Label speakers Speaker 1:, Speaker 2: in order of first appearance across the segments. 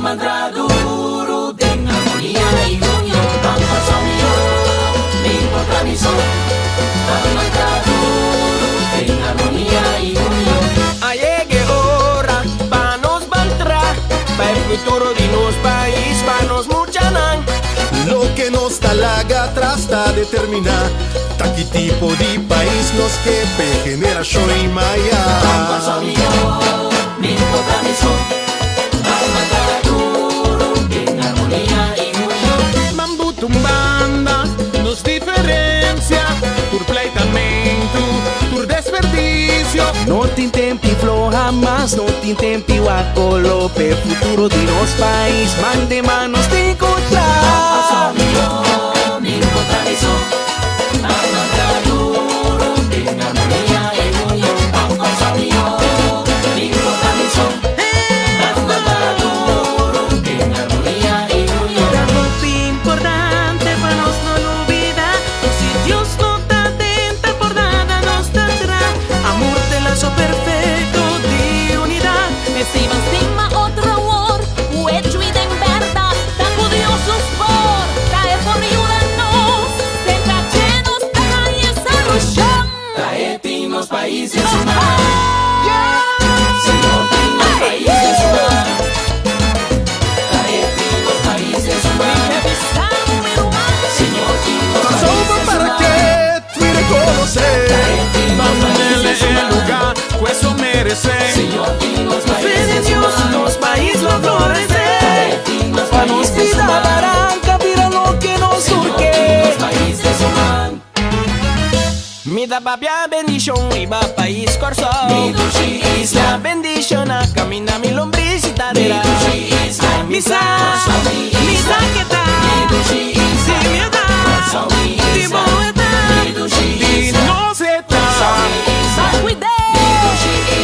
Speaker 1: mantra duro en armonía y unión. Tanpa sonido, me importa mi son. Mantra duro en armonía y unión.
Speaker 2: Llegue hora para nos mantra, para el futuro de nos país, para nos muchanan.
Speaker 3: Lo que nos talaga trata de determinar que tipo de país nos que generación y maya.
Speaker 1: Tanpa sonido, me importa mi son. Mantra duro en armonía y unión.
Speaker 4: Bambu tumbanda nos diferencia por pleitamento, por desperdicio.
Speaker 5: No tem tempo floja, mas não tem tempo a colope. Futuro de nos país, mande manos de encontrar.
Speaker 1: Me importa mi son. Mantra duro en armonía y unión. Tanpa sonido, me importa mi son. Mantra duro en armonía y unión.
Speaker 6: Algo importante para nos no olvidar. Si Dios no está atenta por nada nos tendrá. Amor de lazo perfecto de unidad.
Speaker 7: Estima, estima otro amor, o hecho y de en verdad. Tan curiosos por caer por ayudarnos. Tendrá llenos de rayes a luchar.
Speaker 1: Trae-nos países humanos. Señor, los países humanos. Trae-nos países humanos. Señor, los
Speaker 3: Solo
Speaker 1: países
Speaker 3: para
Speaker 1: humanos.
Speaker 3: que te reconocer.
Speaker 4: Dándole el lugar que eso merece.
Speaker 1: Señor, los
Speaker 6: Fe de
Speaker 1: países
Speaker 6: Dios nos país lo florece.
Speaker 5: Para nos vida barranca, mira lo que nos surge.
Speaker 1: Los países humanos.
Speaker 2: Me da papia bendición y va país corso.
Speaker 1: Mi duchi
Speaker 2: Isla bendición a camina mi lombriz y tadera.
Speaker 6: Misa, misa que tal. Si me da, si boeta.
Speaker 4: Y no se está
Speaker 7: Cuidé,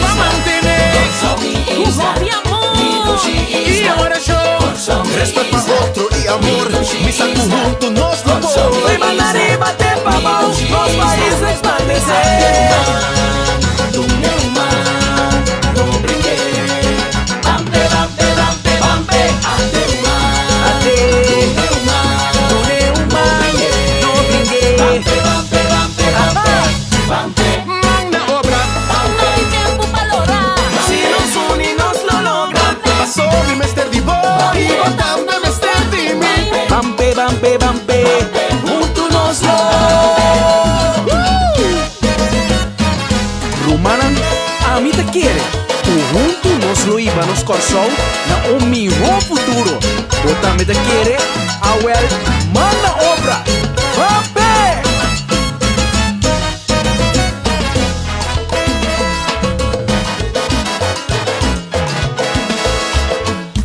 Speaker 4: para mantener
Speaker 7: y amor.
Speaker 4: y ahora yo
Speaker 3: Respeto a otro y amor. Misa junto nos lo
Speaker 5: Voy mandar y bater pa' abajo, los países resplandecer.
Speaker 4: manda obra.
Speaker 7: No hay tiempo para lograr.
Speaker 2: Si nos unimos lo logran.
Speaker 3: Pasó mi mester di boy y botando mester di mi.
Speaker 5: Bampe, bampe, bampe, juntos nos lo. Rumanan, a mí te quiere. Tu junto nos lo iba nos corsou na o mejor futuro. Eu também te quiere, a well, manda obra. Bampe!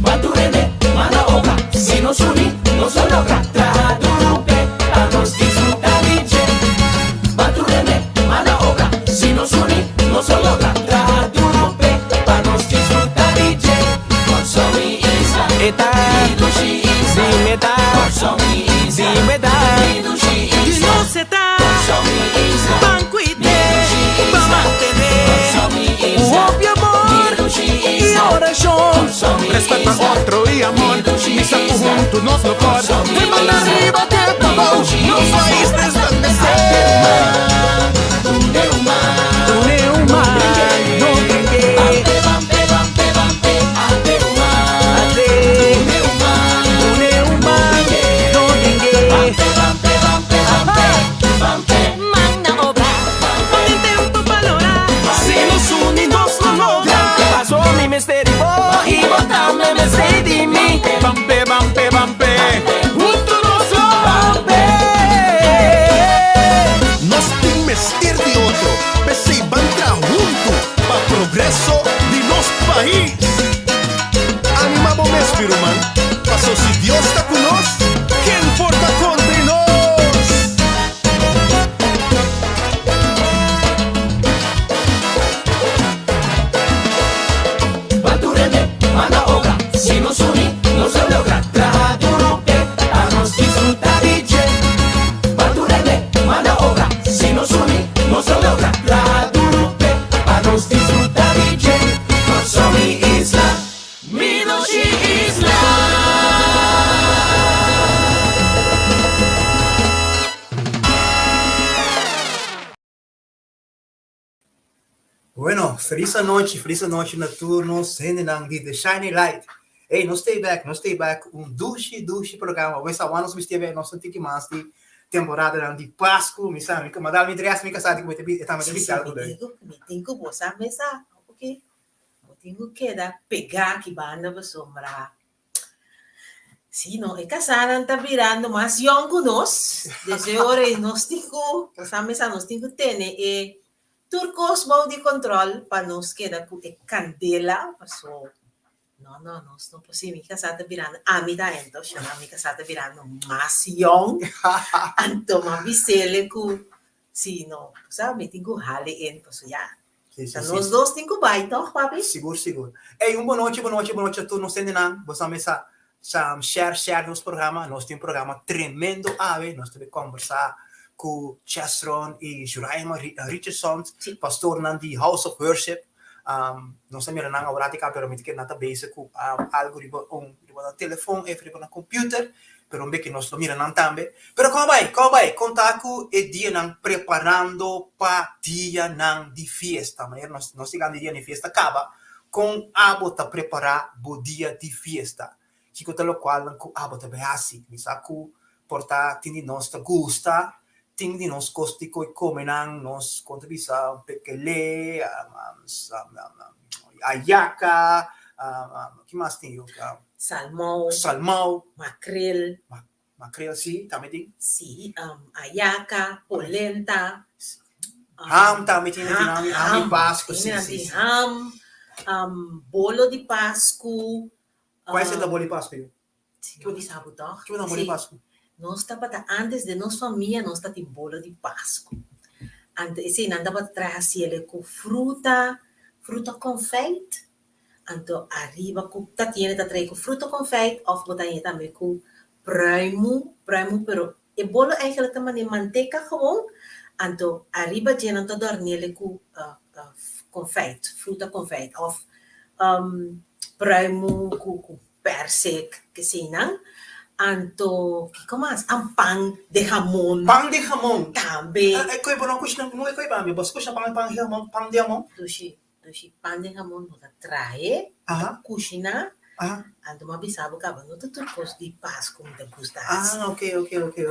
Speaker 1: Baturene, mala obra, si nos unimos, nos lo logra. Tradupe, a nos disfrutar dice. Baturene, mala obra, si nos unimos, nos lo logra. Tradupe, a nos disfrutar dice. Consomi isla,
Speaker 2: Eta,
Speaker 1: Idushi isla.
Speaker 2: si meta,
Speaker 1: Consomi
Speaker 2: si
Speaker 1: isla,
Speaker 2: meta.
Speaker 1: Idushi
Speaker 6: Y
Speaker 1: isla.
Speaker 6: no se da,
Speaker 1: Consomi isla,
Speaker 6: pan cuide, pa' mantener.
Speaker 1: Consomi isla.
Speaker 5: Obvio amor,
Speaker 1: Idushi
Speaker 5: y
Speaker 1: isla.
Speaker 5: oración.
Speaker 1: Consomi
Speaker 4: Respeto
Speaker 1: isla.
Speaker 4: a otro y amor. Misa junto nos lo por.
Speaker 3: Voy mandar arriba te pagó. Los países resplandecer.
Speaker 5: Tu neuma, no brinque.
Speaker 1: Bampe, bampe, bampe, bampe, ante humano.
Speaker 5: Ate, tu neuma, no brinque.
Speaker 1: Bampe, bampe, bampe, bampe, bampe.
Speaker 7: Manda obra.
Speaker 6: No hay tiempo para lograr.
Speaker 2: Si nos unimos lo logran. Pasó mi misterio y botame me sé de mí.
Speaker 4: Bampe, bampe, bampe.
Speaker 2: Juntos
Speaker 8: Bueno, feliz noite na turno, sendo nang di The Shiny Light. Hey, no stay back, douche programa. Wij staan ons besteden nós tiki mas di temporada nang di Páscoa, mi sa, mi madal mi dress mi casati come te estamos te bisal
Speaker 6: Me tengo bosa mesa, ok? Eu tenho que dar pegar que banda para sombra. Sim, não, é casada, tá virando mais young que nós. Desde hora nós temos, essa mesa nós temos que ter turcos bom de controle para nós quedar com candela, passou. Não, nós não podemos casada virando a mim da então, chama a casada virando mais young. Então, mas bisele com, sim, não, sabe, tenho hale em, passou já. Então, nós dois temos que vai, então, papi?
Speaker 8: Seguro. Hey, boa noite a todos, não sendo nang, você mesa. Share nos programa, nós temos um programa tremendo ave, nós temos conversar com Chestron e Juraima Richardson, pastor de House of Worship. Nós temos a prática, pero me que nada base com algo riba no telefone, riba no computer, pero um que nós lo miram também. Pero como vai, contar com o dia nang preparando para dia nang de festa, mas nós chegando dia de festa acaba com a bota preparar o dia de festa. Chico lo qual não abota beasi, mi sa ku porta tindi nos ta gusta, tindi nos costi coi come nan nos contribisa pekele, ayaca, que mais tem eu? Salmão, makrel sim, também tem.
Speaker 6: Sim, ayaca, polenta,
Speaker 8: ham também tem ham de Páscoa, sim.
Speaker 6: Ham, bolo de Páscoa.
Speaker 8: Quais é da bolo de Páscoa?
Speaker 6: Que eu disse, sabe, tá?
Speaker 8: Que é da bolo de Páscoa?
Speaker 6: Nós estava antes de nossa família, nós está em bolo de Páscoa. Antes, sim, nós estava trazer ele com fruta confeite. Então, arriba com tatiana tá trazendo com fruta confeite, ou botar também com pruimo, pero o bolo eigenlijk também de manteca gewoon. Então, arriba tinha então dornele com confeite, fruta confeite, ou pruimo com persik, que sim, não? Anto, que mais? Pão de jamón.
Speaker 8: Pão de jamón.
Speaker 6: Também.
Speaker 8: Koi bono kushna, não é koi bambi, bas kushna pão de jamón.
Speaker 6: Dushi, pão de jamón nota trae, kushina. Anto mabisabo ka ba, nota turcos de Páscoa muita gustas.
Speaker 8: Ok.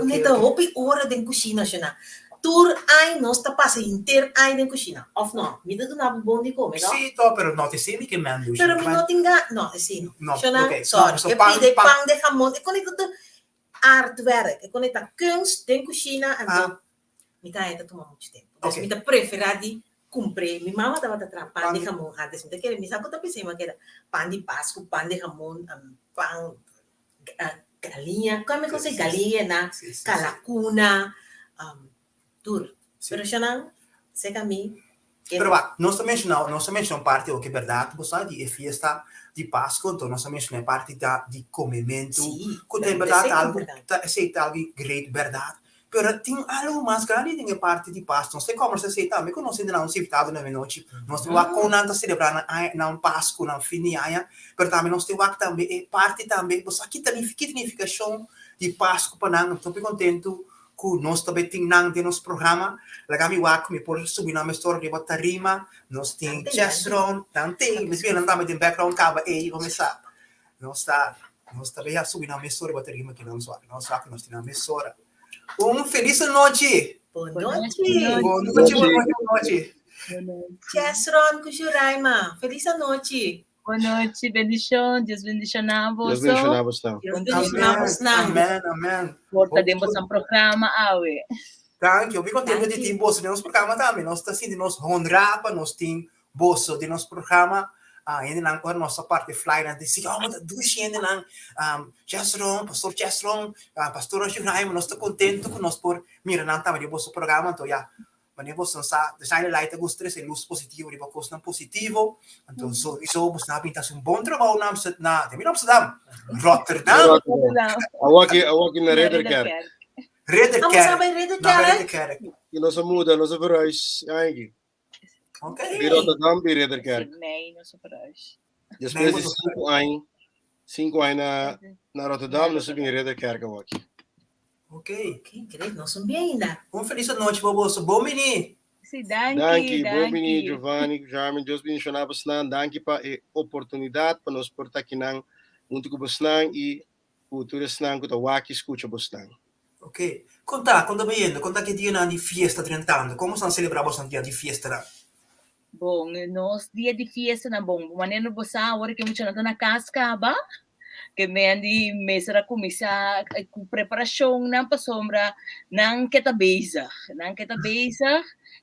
Speaker 6: Neta hopi hora de kusina siya na. Tur ai nós tá passa inteiro ai de kusina. Of no, me dá na bom de comer, no?
Speaker 8: Sì, to, pero no te semi che mando.
Speaker 6: Pero mi no tinga, no, sì.
Speaker 8: No,
Speaker 6: okay. Sorry. So pang de jamón, e con ito artwerk, e con ito kunst de kusina, anto mi ta ito toma muito tempo. Okay. Mi ta preferadi compre. Mi mama tava tra pan de jamón antes, mi ta quere, mi saco ta pensei ma que era pan de Páscoa, pan de jamón, pan galinha, come cos'è galinha na calacuna, tour. Pero siya nang, se kami.
Speaker 8: Pero va, nós mencionamos parte o que é verdade, você de festa de Páscoa, então nós mencionamos parte de comimento, que tem verdade algo, aceita algo great verdade. Pero tem algo mais grande tem a parte de Páscoa. Nós temos como se também que nós ainda não civitado na noite, nós temos com nada celebrar na Páscoa, na fim de ano, pero também nós temos também parte também, você aqui também que significação de Páscoa para nós, estou bem contente que nós também temos no nosso programa, lá kami wak me por subir na história de Batarima, nós temos Chestron, tante, mas bem também tem background cava aí começar, nós também já subir na história de Batarima que nós temos na história. Feliz noite.
Speaker 6: Boa noite.
Speaker 8: Boa noite.
Speaker 6: Chestron com Juraima. Feliz noite.
Speaker 9: Boa noite, bendição, Deus bendicionamos.
Speaker 6: Deus bendicionamos.
Speaker 8: Amém.
Speaker 9: Voltaremos ao programa, awe.
Speaker 8: Thank you. Fico contente de ter bolso de nosso programa também. Nós estamos assim de nos honrar para nós ter bolso de nosso programa. Ainda não agora nossa parte fly na disse, mas duas ainda não Chestron, pastor Chestron, pastor Juraima, nós estamos contentes com nós por mira não também de bolso programa, então já mas você sabe, design light gosta de luz positivo, de coisa não positivo, então isso você não pinta um bom trabalho na Amsterdam, Rotterdam.
Speaker 10: Awaki na Ridderkerk.
Speaker 8: Ridderkerk.
Speaker 10: E nós muda, nós verhuis eigenlijk.
Speaker 8: Okay.
Speaker 10: Bij Rotterdam, bij Ridderkerk.
Speaker 9: Nee, nós verhuis.
Speaker 10: Depois de 5 anos na Rotterdam, nós vim em Ridderkerk awaki.
Speaker 8: Ok,
Speaker 6: credo, não sou bem ainda.
Speaker 8: Feliz noite, Boboso. Bom menino.
Speaker 9: Si
Speaker 10: Danke, Bobini, Giovanni, Jarmin, Deus bendicionar você, danke para a oportunidade para nós portar aqui não muito com você e cultura não que o aqui escuta você.
Speaker 8: Ok. Conta bem, conta que dia de fiesta trentando. Como estão celebrando o dia de fiesta lá?
Speaker 9: Bom, nos dia de fiesta na bom. Maneno bosa, hora que mucha na casca ba? Que me andi mesa kumisa com preparação ng pasombra ng ketabeza.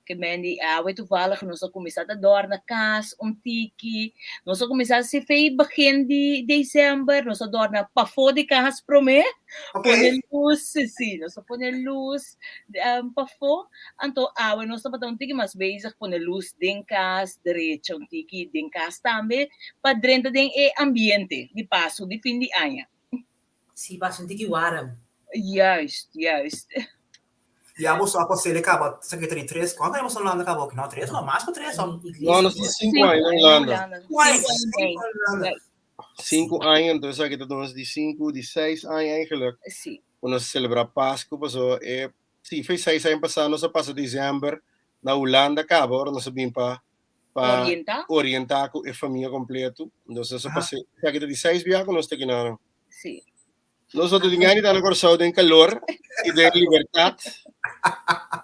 Speaker 9: Que me andi awe toevallig nós kumisa da door na kas, tiki. Nós kumisa si fei begin de December, nós door na pafo de kas prome. Ponen luz, sim, nós ponen luz pafo. Anto awe nós patong tiki mas bezig ponen luz din kas, derecho tiki din kas tambe, padrenta din ambiente di paso di fin di anya.
Speaker 6: Si paso tiki waram.
Speaker 9: Juist.
Speaker 8: E a moça após ele acaba, você que tem 3, quando a moça lá acabou que não 3, não mais que 3 só.
Speaker 10: Não, nós temos 5 anos na Holanda. 5 anos, então isso aqui estamos de 5, de 6 anos eigenlijk.
Speaker 9: Sim.
Speaker 10: Quando nós celebramos Páscoa, passou sim, fez 6 anos passado, nós passamos dezembro na Holanda, acaba, agora nós vimos para orientar com a família completa. Então nós passamos, isso aqui de 6 viagens, nós temos que
Speaker 9: Sim.
Speaker 10: Nós outros ninguém está no coração de calor e de liberdade.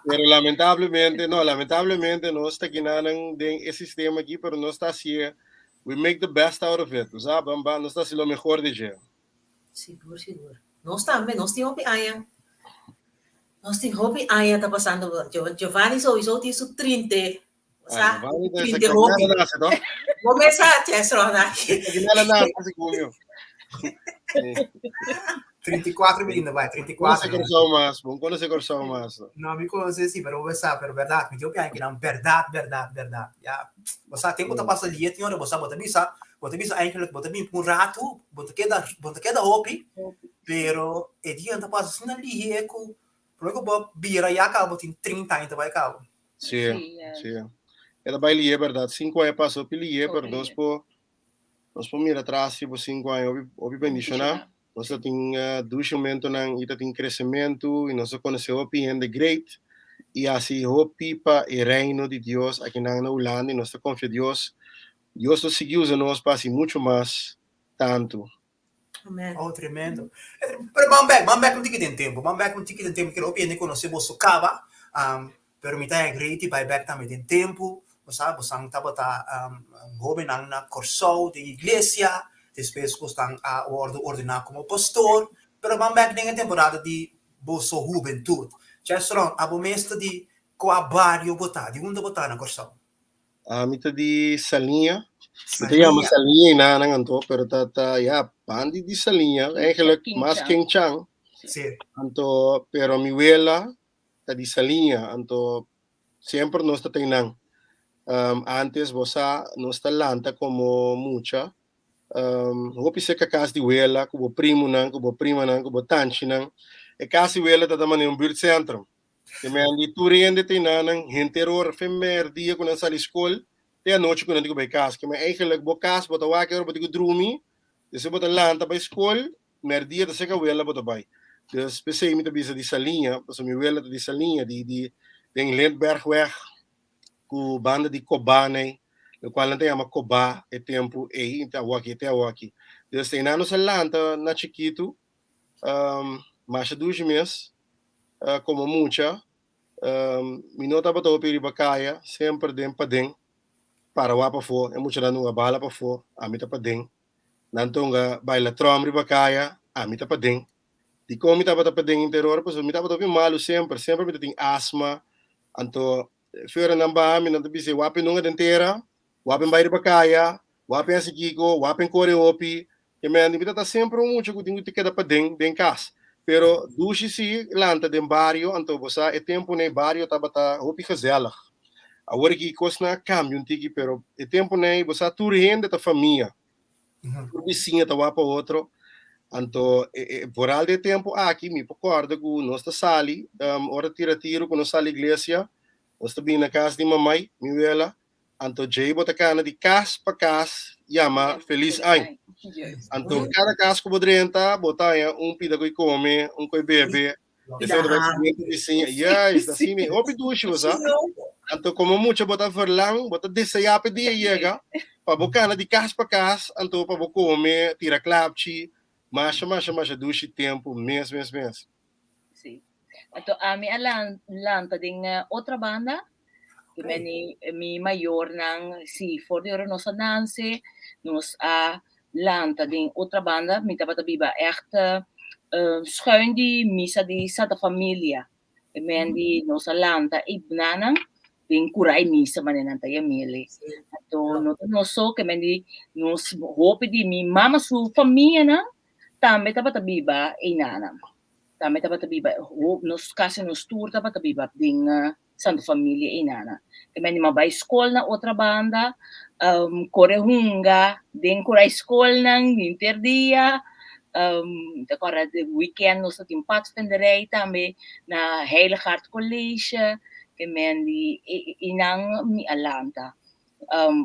Speaker 10: Pero lamentavelmente nós está aqui nesse sistema aqui, pero nós está assim, we make the best out of it, sabe? Nós está assim o melhor de jeito.
Speaker 6: Seguro. Nós também, nós temos aya. Nós temos hobby aya tá passando. Giovanni sowieso tem su 30. Sa? 30 hobby. Começa a estudar.
Speaker 10: Sim.
Speaker 8: 34 menina, vai, 34.
Speaker 10: Quando você cortou mais?
Speaker 8: Não, me conhece sim, mas você sabe, verdade, me deu que não, verdade. Já, você tem que passar ali, tem hora você bota bisa eigenlijk bota bem um rato, bota queda hobby, pero e dia anda passa assim ali é com, porque o bira já acaba tem 30 ainda vai acaba.
Speaker 10: Sim. Ela vai ali, é verdade, 5 anos passou pelo ali, pero nós por mirar atrás, por 5 anos, ouvi bem disso, né? Nós temos descimento, nós temos crescimento, e nós conhecemos o the great, e assim, hopi para o reino de Deus aqui na Holanda, e nós confiamos Deus nos seguiu a nós para assim, muito mais, tanto.
Speaker 6: Amen.
Speaker 8: Oh, tremendo. Pero Bambek não tem tempo, que eu opino que nós vamos socar, permitir a great, vai back também tem tempo, você não está jovem na corso de igreja, depois você está ordenar como pastor, pero Bambek tem a temporada de bolso juventude. Já serão a bomesta de qual barrio botar, de onde botar na corso?
Speaker 10: Mita di Salinha. Ito yung Salinha na nanganto, pero pandi di Salinha, eigenlijk mas Kingchang.
Speaker 8: Sí.
Speaker 10: Anto, pero mi abuela ta di Salinha, anto siempre nos tatinang. Antes bosa nos talanta como mucha. Hopi se kakas di abuela, kubo prima nang, kubo tanchi nang. E kasi abuela tataman yung buirt centrum. Que me andi toeriende tinanang hinteror femer dia quando sali school te a noite quando digo by casa que me eigenlijk bo casa bota waker bota drumi desse bota lanta by school mer dia da seka wela bota by dus pensei me tabisa di salinha so mi wela di salinha di em Lindberghweg ku banda di Kobane o qual não ama Koba e tempo e te dus tem nano sa lanta na chiquito mais de 2 meses como mucha, minota ba to piri bakaya, sempre den padeng, para wapa fo, e mucha na nunga bala pa fo, amita padeng, nantonga baila tromri bakaya, amita padeng, di ko mita ba ta padeng interior, paso mita ba to malu sempre mita ting asma, anto, fera namba amin, nanto bise, wapin nunga dentera, wapin bairi bakaya, wapin asikiko, wapin koreopi, e men, mita ta sempre mucha kuting kada padeng, den kas. Pero dushi si lanta den barrio anto bosa e tempo nei barrio tabata hopi gezellig. Agora que cosna cambio um tiki pero e tempo nei bosa turrende ta família. Por vizinha ta wapa outro. Anto por al de tempo aqui me concordo com nós ta sali ora tiro com nós sali igreja. Nós ta na casa de mamãe, mi vela. Anto jay bota cana de cas pa cas yama feliz ano. Anto cada casco bodrenta botaia pida coi come, coi bebe. Isso é do vizinho. Yes, assim, hopi dushi, você. Anto como mucho bota verlang, bota desaya pe dia llega, pa boca na di cas pa cas, anto pa bo come, tira clapchi, masha dushi tempo, mes.
Speaker 9: Sim. Então, a minha lanta tem outra banda, que mi maior nang si for de nos ananse, nos a lanta tem outra banda, mi tabata biba echt schuin die misa di Santa Familia. E men di nos a lanta e banana tem kurai misa manenan tayo mili. Então, no so que men di nos hope di mi mama su família na também tabata biba e nanam. Também tabata biba nos kasi nos tour tabata biba ding Santa Familia e nana. Que men di mabay school na outra banda, korehunga, ding kurai school nang interdia, agora de weekend nos ating patspenderij também na Heilig Hart College, que men di inang mi alanta.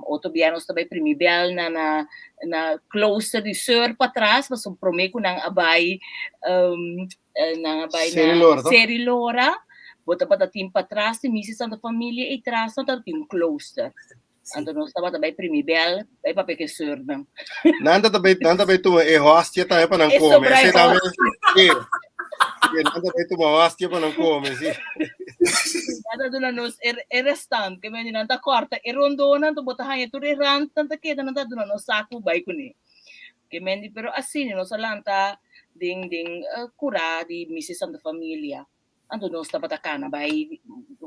Speaker 9: Outro dia nós também primibel na cloister de Seur para trás, mas prometo nang abay na Serilora, bota para tim para trás, de Mrs. Santa Familia e trás na tim cloister. Então nós também primibel, aí para que Seur não.
Speaker 10: Nanda também tu e hostia também para não comer. Esse também. Nanda também tu hostia para não comer, sim.
Speaker 9: Nada do nos restante, que men nanta corta, rondona to botahan tu rant tanta queda nanta do no saco bai kuni. Que men pero assim no salanta ding cura di Mrs. Santa Familia. Ando nos tabatakana bai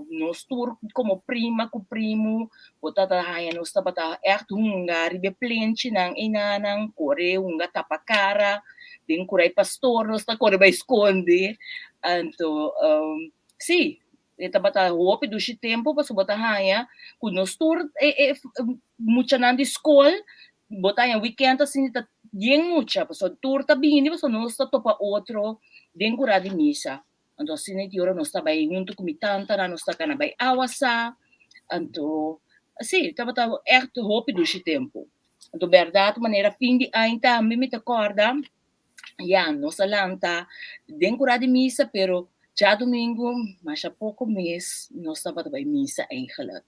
Speaker 9: nos tour como prima com primo, botata haya nos tabata echt hunga ribe plenchi nang inanang kore hunga tapakara, ding kurai pastor nos ta kore bai esconde. Anto sì, tabata hope do shi tempo pa bota haya kun nos tour mucha nan di school botanya weekend assim ta bien mucha pa so tour ta bini pa so nos ta topa outro ding cura di misa. Anto assim de hora nos tabay junto com tanta na nos ta kana bai awasa. Anto sì, tabata echt hope do shi tempo. Anto verdade maneira fim de ainda me te acorda. Ja, nos alanta ding cura di misa pero já domingo, mas há pouco mês, nós estávamos a missa eigenlijk.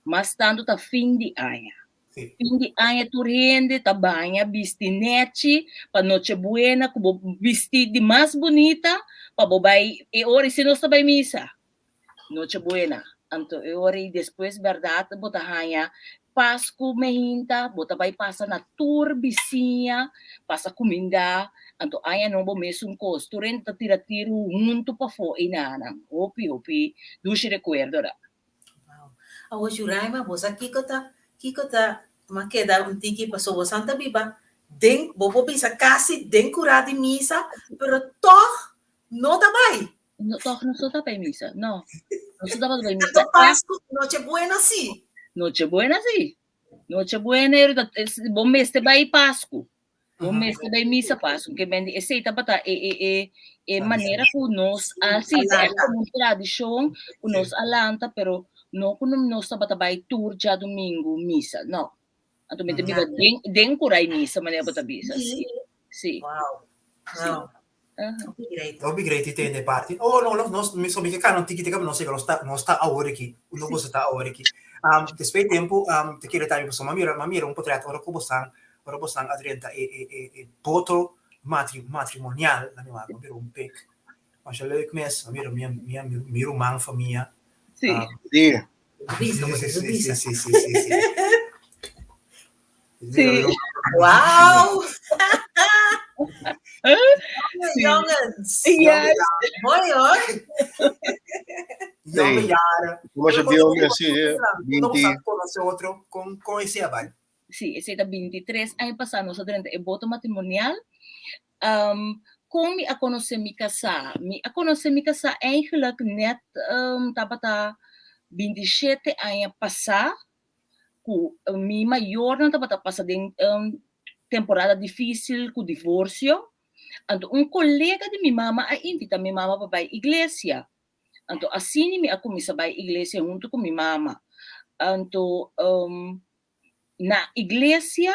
Speaker 9: Mas tanto tá fim de ano. Fim de ano, tu rende, tá banha, bistinete, para noite buena, com vestido de mais bonita, para bobai, e ora se nós estamos missa. Noite buena. Então, e ora e depois, verdade, bota hanha, Páscoa, mehinta, bota vai passa na tour, vizinha, passa comida. Anto aya no bo mesum costo renta tira-tiro muito pa fo inana. Opi, dushi recuerdo ra.
Speaker 6: Wow. Awo Juraima, bosa kikota, makeda un tiki pa so Santa Biba, den bobo bisa kasi den curada misa, pero toch no tabay.
Speaker 9: No, toch no so tabay misa. No. No so tabay misa.
Speaker 6: Ito Pasko, noche buena si.
Speaker 9: Noche buena si. Noche buena, bom mês te vai Páscoa. O mês que vai missa passo, que bem aceita para maneira que nós assim é como tradição, que nós alanta, pero não que nós para vai tour já domingo missa, não. Então me diga den curai missa maneira para missa, sim.
Speaker 6: Wow. Wow.
Speaker 8: Obrigado te parte. Oh no, nós me soube que cara não tiki não sei que nós está a hora aqui, o novo está a hora aqui. Depois tempo, te queria também para mamira um portrait ora com você. Ora possiamo adrienta e poto matrimonial la mia per un pec ma c'è leuk mes miro man famiglia
Speaker 9: sì
Speaker 6: wow jongens
Speaker 9: yes
Speaker 6: mooi hoor
Speaker 8: jonge jaren
Speaker 10: come abbiamo sì
Speaker 8: non possiamo conoscere altro con esse abai.
Speaker 9: Sí, esse 23 anos passado nós durante o voto matrimonial. Como me a conhecer me casar eigenlijk net tabata 27 anos passar com mi maior não tabata passar de temporada difícil com divórcio. Então colega de minha mama a invita minha mama para a igreja. Então assim me a começar para a igreja junto com minha mama. Então na igreja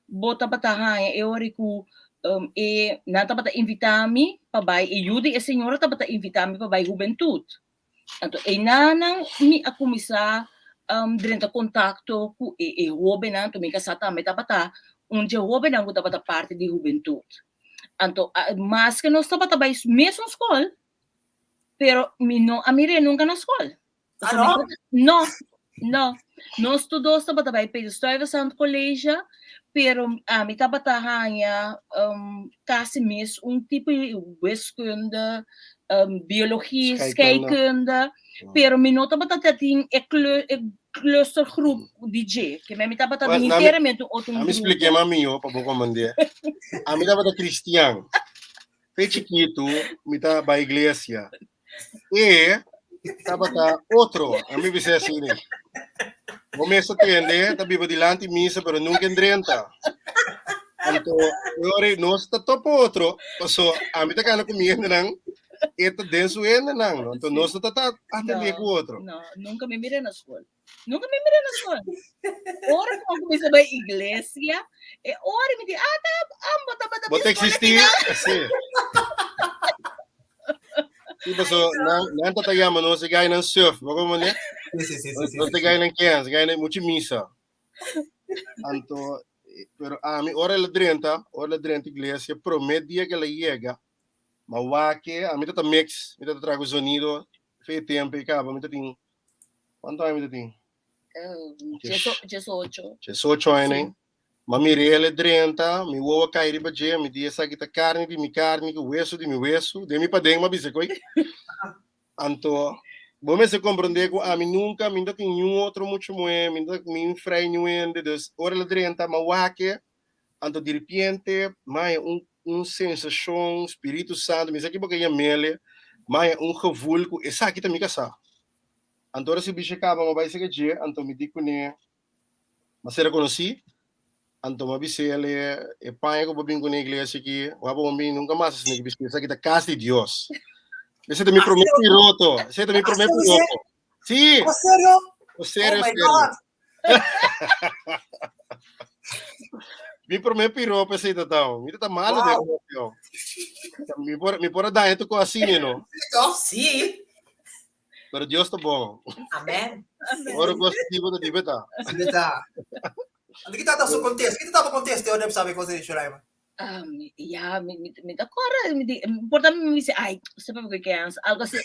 Speaker 9: bota batahan eu rico e nata bata invitar-me para vai e Judy e senhora tá bata invitar-me para vai juventude Anto, nanang mi akumisa direnta contatto com e jovem anto mi kasata metapata um jovem não estava parte de juventude. Anto, mas que nós estava também mesmo escola, pero a mire nunca na escola.
Speaker 6: No?
Speaker 9: No. Nós estudou estava também pelo Estado Santo Colégio, pero a mi estava hanya quase mesmo tipo de wiskunde, biologie, scheikunde, pero mi nota batata ting clustergroep DJ, que me estava batata inteiramente outro grupo.
Speaker 10: Me expliquei mami para bom mandar. A mim estava cristiano. Foi chiquito, me estava para a igreja. E estava outro, a mim disse assim, começa a atender, está vivo delante missa, pero nunca entrenta. Então, agora nós está topo outro, passou, a mim está cana comendo não, e está dentro ainda não, então nós está atender com outro.
Speaker 9: Não, nunca me mirei na escola. Nunca me mirei na escola. Ora que eu comecei a igreja, e ora me diz, tá,
Speaker 10: Bota existir, assim. Tipo, não está tayama, não se ganha no surf, vamos ver? Não se ganha em quem, se ganha muito missa. Então, pero a mim, hora la 30 igreja, promete dia que ela chega, mas o que a mim está mix, a mim está trago sonido, fez tempo e acaba, a mim está tem, quanto a mim tem? 18 anos, mas mire ela 30, me vou cair de baixo, me diz aqui tá carne de mi carne, que hueso de mi hueso, de mi padeng, mas bisa coi. Então, vamos se compreender que a mim nunca, me tem nenhum outro muito muito, me enfrei nenhum, dus hora la 30, mas o que, então de repente, mas sensação, Espírito Santo, me aqui porque é mele, mas gevoel, essa aqui também casa. Então se bicho acaba, mas vai ser que dia, então me digo né, mas será conheci. Então, eu disse ele é pai que eu vim com a igreja aqui, eu vou me nunca mais assim que isso aqui da casa de Deus. Você também promete piroto, você também promete piroto. Sim.
Speaker 8: Sério?
Speaker 10: Sério,
Speaker 8: sério.
Speaker 10: Me promete piroto esse então. Me tá malo de me pode dar então assim, não?
Speaker 6: Sim.
Speaker 10: Pero Deus tá bom.
Speaker 6: Amém.
Speaker 10: Ora gosto de dibeta.
Speaker 8: Dibeta. Hindi kita tayo sa contest. Kita tayo contest. Yung sabi ko sa Shuraima.
Speaker 9: Yeah, me da cora, importante me dice, ay, sabe por qué algo así,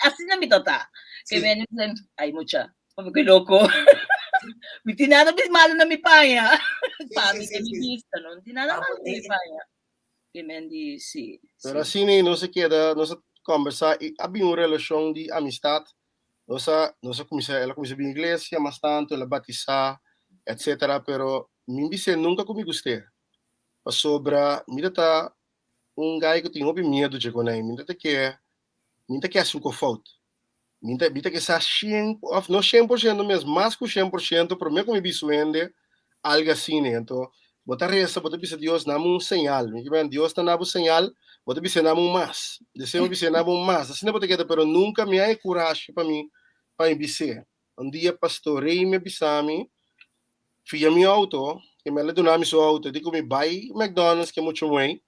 Speaker 9: así na mi tota. Que me dicen, ay, mucha, sabe que loco. Me tiene nada malo na mi paia. Pa mi que mi vista, no tiene nada malo na mi paia. Que me dice,
Speaker 10: pero assim não se queda, não se conversar e abrir uma relação de amistade. Nossa ela começa bem igreja, mas tanto ela batizar, etc. Pero me disse nunca comigo gostei. Sobre mira tá guy que tem medo de conai, mira que é assim com falta. Mira que sa 100, não 100% mesmo, mais que 100%, para mim como visuende algo assim, né? Então, bota reza, bota bisa Deus namu señal, me que Deus tá nabu señal, bota bisa namu mais. Deseo bisa namu mais. Assim não bota queda, pero nunca me há coragem para mim para bisa. Dia pastorei me bisami, fui meu auto, que me lhe nome seu auto, digo me vai McDonald's que é muito bem,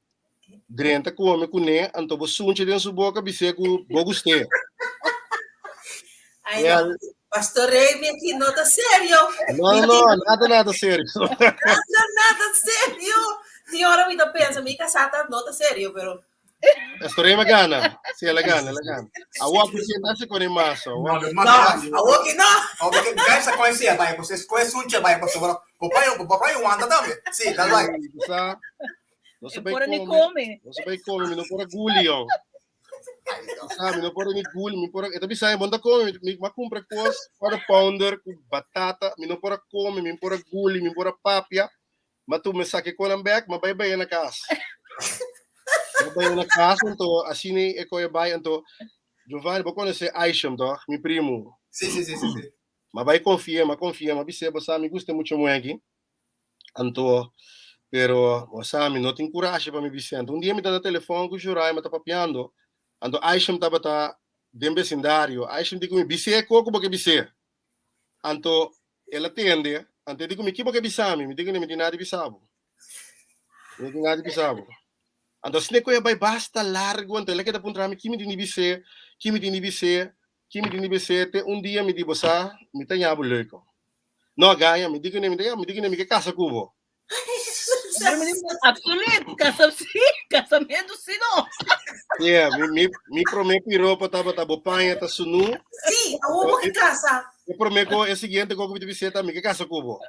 Speaker 10: drenta come com né, então vou sunche dentro sua boca, bise com boguste.
Speaker 6: Ai, pastorei me aqui nota sério.
Speaker 10: Não, nada sério.
Speaker 6: Nada sério. Senhora me pensa, me casata nota sério, pero
Speaker 10: Pastorei me gana, sim, ela gana. A outra se com massa.
Speaker 8: Não, a outra não. Porque guys sa conhecia, vai, vocês conhecem sunche, vai, pastor. Papai o anda também. Sim, tá vai.
Speaker 10: Não se vai come, não pode gulho. Sabe, não pode nem gulho, me pode. Então bisa manda come, me compra coisa para pounder com batata, me não pode come, me pode gulho, me pode papia, mas tu me saque com back, mas vai na casa. Vai na casa, então assim é que eu vai, então Giovanni, vou conhecer Aisham, tá? Meu primo.
Speaker 8: Sim.
Speaker 10: Mas vai confia, mas bisa você me gusta muito aqui. Então, pero você não tem coragem para me dizer. Um dia me dá no telefone com o Jurai, mas tá papiando. Então Aisham tava dentro do vecindário. Aisham digo me bisa coco porque bisa. Então ela atende, então digo me que porque bisami, me digo me tem nada bisabo. Me tem nada bisabo. Então se não vai basta largo, então ela quer apontar me que me tem bisa, que me dini besete, dia me di bosa, me tenha buleco. Não ganha, me diga nem me que casa cubo.
Speaker 9: Absoluto, casamento sim, não.
Speaker 10: Yeah, me prometo ir roupa tava panha tá sunu.
Speaker 6: Sim, a uma que casa.
Speaker 10: Eu prometo é seguinte com que visita me que casa cubo.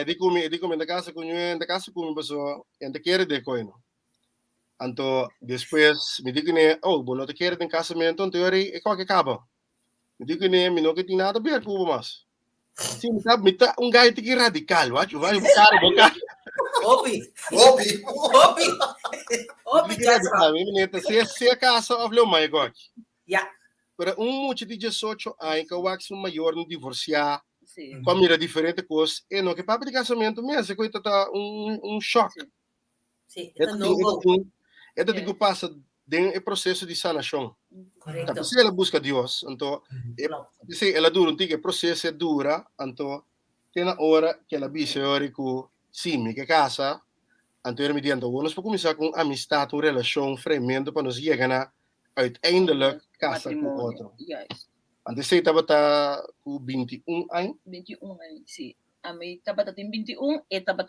Speaker 10: Digo me da casa com pessoa, ente quer de coino. Anto depois me digo né, oh, bom, não te quer de casamento, então eu é qualquer acaba. Me digo né, me não que tem nada a ver cubo mas. Sim, me tá gajo que radical, vai bocar.
Speaker 6: Obi,
Speaker 10: Se a casa of my God.
Speaker 6: Yeah.
Speaker 10: Pero muito de 18 anos que o wax maior no divorciar,
Speaker 9: Sim.
Speaker 10: com mira diferente coisa, e não que papo de casamento mesmo, que tá choque.
Speaker 6: Sim,
Speaker 10: É que passa dentro do processo de sanação.
Speaker 6: Correto.
Speaker 10: Se ela busca Deus, então, se ela dura que o processo é dura, então, tem na hora que ela visa que sim, que casa, então er mediante nós para começar com amistade, uma relação, fremendo para nos chegar na uiteindelijk casa com outro.
Speaker 9: Yes.
Speaker 10: Antes você estava com 21 anos?
Speaker 9: 21 anos, sim. A mim estava tem 21 e estava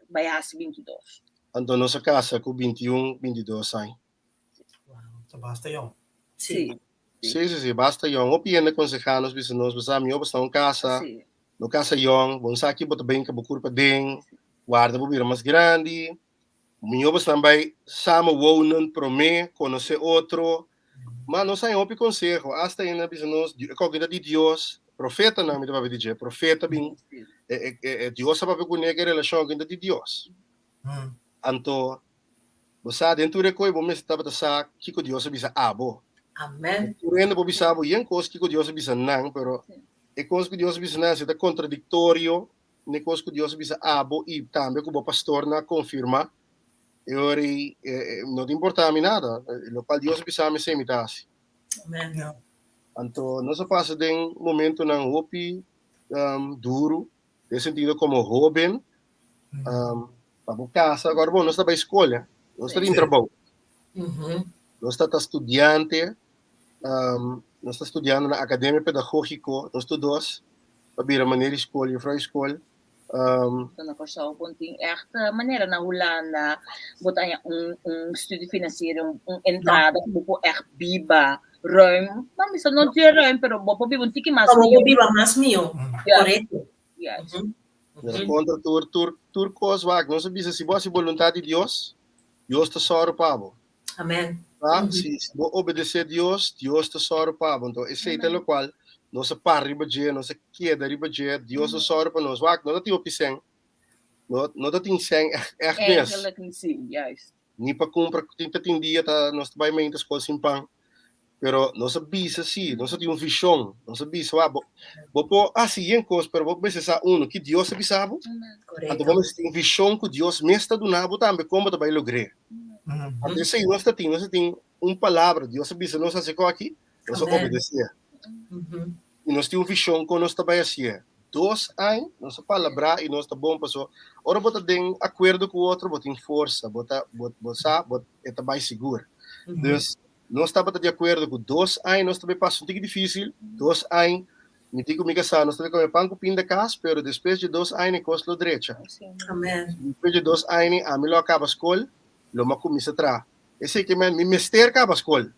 Speaker 9: bayas 22.
Speaker 10: Então nossa casa com 21, 22 anos.
Speaker 8: So basta yun.
Speaker 9: Sim.
Speaker 10: Sim, basta yung opinião aconselhar nos nós basamos eu basta casa, no casa yung, bom sabe que bota bem que bukur pa ding, guarda bobira mais grande. Minha obra também sama wonen prome conhecer outro, mas não sai opi conselho, hasta ainda nós cogita de Deus, profeta não me deve dizer, profeta bem, Deus sabe que conhece a relação com de Deus. Anto, você dentro de coi bom me estava sa que Deus bisa abo.
Speaker 6: Amen.
Speaker 10: Porém, não bisa abo, yang coisa que Deus bisa não, pero é coisa que Deus bisa não é contraditório, nem coisa que Deus bisa abo e também como pastor na confirma. Não importa a mim nada, o qual Deus bisa me semitasse.
Speaker 6: Amen.
Speaker 10: Então, nós passa de momento na hopi duro, de sentido como jovem, para casa, agora bom, nós está para escola, nós está em trabalho, nós está estudante, nós está estudando na academia pedagógica, nós estudamos para vir a maneira escola e para escola.
Speaker 9: Dan ako sa kunting echt maneira na hula na botanya studie financiering entrada buko echt biba ruim mas misa não tinha ruim pero bopo bibo tiki mas
Speaker 6: mio biba mas mio correto
Speaker 9: yes
Speaker 10: contra tur cos wag não sabia se boa vontade de Deus te soro pavo
Speaker 6: amém
Speaker 10: se bo obedecer Deus te soro pavo então esse é o qual nós parriba je, nós queda riba je, Deus o soro para nós. Wak, não tem opção, não tem sem
Speaker 9: yes.
Speaker 10: Nem para comprar, tem dia tá nós vai mais escola sem pão, pero nós bisa sim, nós tem visão, nós bisa bo assim em coisa, pero bo bisa que Deus bisabo, então vamos ter visão que Deus mestra do nabo também como vai lograr. Até se nós tem palavra, Deus bisa nós fazer aqui, nós obedecer. E nós temos visão que nós trabalhamos assim. 2 anos, nossa palavra e nós tá bom pessoal. Ora bota tem acordo com o outro, bota em força, bota é mais seguro. Então, nós tá de acordo com 2 anos, nós também passa um pouco difícil. 2 anos, me digo me casar, nós também como panco pinda casa, pero depois de 2 anos costa lo direita.
Speaker 6: Amém.
Speaker 10: Depois de 2 anos, a mim lo acaba a escola, lo ma começa a tra. Esse que me mester acaba a escola.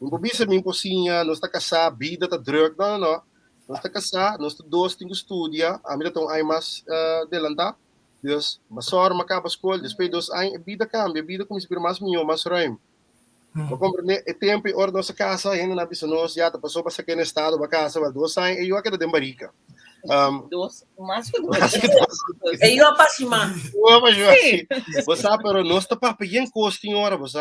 Speaker 10: Não bisa minha cozinha, nós está casado, vida está druk, não. Nós está casado, nós está dois temos estúdia, a minha então aí mais delanta, Deus, mas só uma acaba a escola, depois 2 anos, a vida cambia, a vida começa a vir mais minho, mais ruim. Para compreender, é tempo e hora nossa casa, ainda na bisa nós já passou para aquele estado, para casa, mas 2 anos, e eu aqui da Barica.
Speaker 9: Mais que 2.
Speaker 6: E eu apaixonado.
Speaker 10: Você pero nós está para bem costo em hora, você?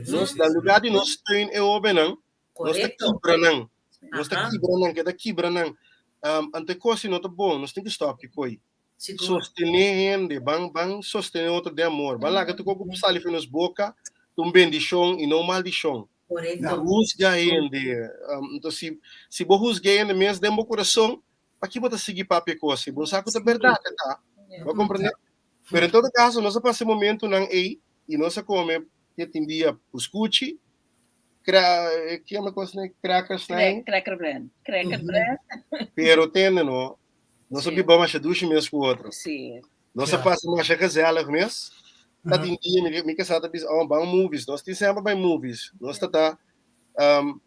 Speaker 10: Nós, na lugar de nós tem o benang, nós está quebrando, nós está quebrando, que quebrando. Ante coisa não tá bom, nós tem que stop que coi. Sostener gente, bang, sostener outro de amor. Vai lá que tu como sali nos boca, tu bendição e não maldição.
Speaker 6: Correto.
Speaker 10: Rusga gente, então se você rusga gente mesmo dentro do coração, para que você seguir papo coisa? Bom saco da verdade, tá? Vai compreender? Mas em todo caso, nós passamos momento não e nós come que tem dia escute, que é uma coisa, né? Crackers, né?
Speaker 9: Cracker Brand. Cracker Brand.
Speaker 10: Pero tendo, não. Nós
Speaker 9: Sim.
Speaker 10: bebemos mais duas mês com o outro.
Speaker 9: Sim.
Speaker 10: Nós
Speaker 8: Yeah.
Speaker 10: passamos mais casela mês. Tá em dia, me casada bis bang movies. Nós temos sempre bem movies. Nós tá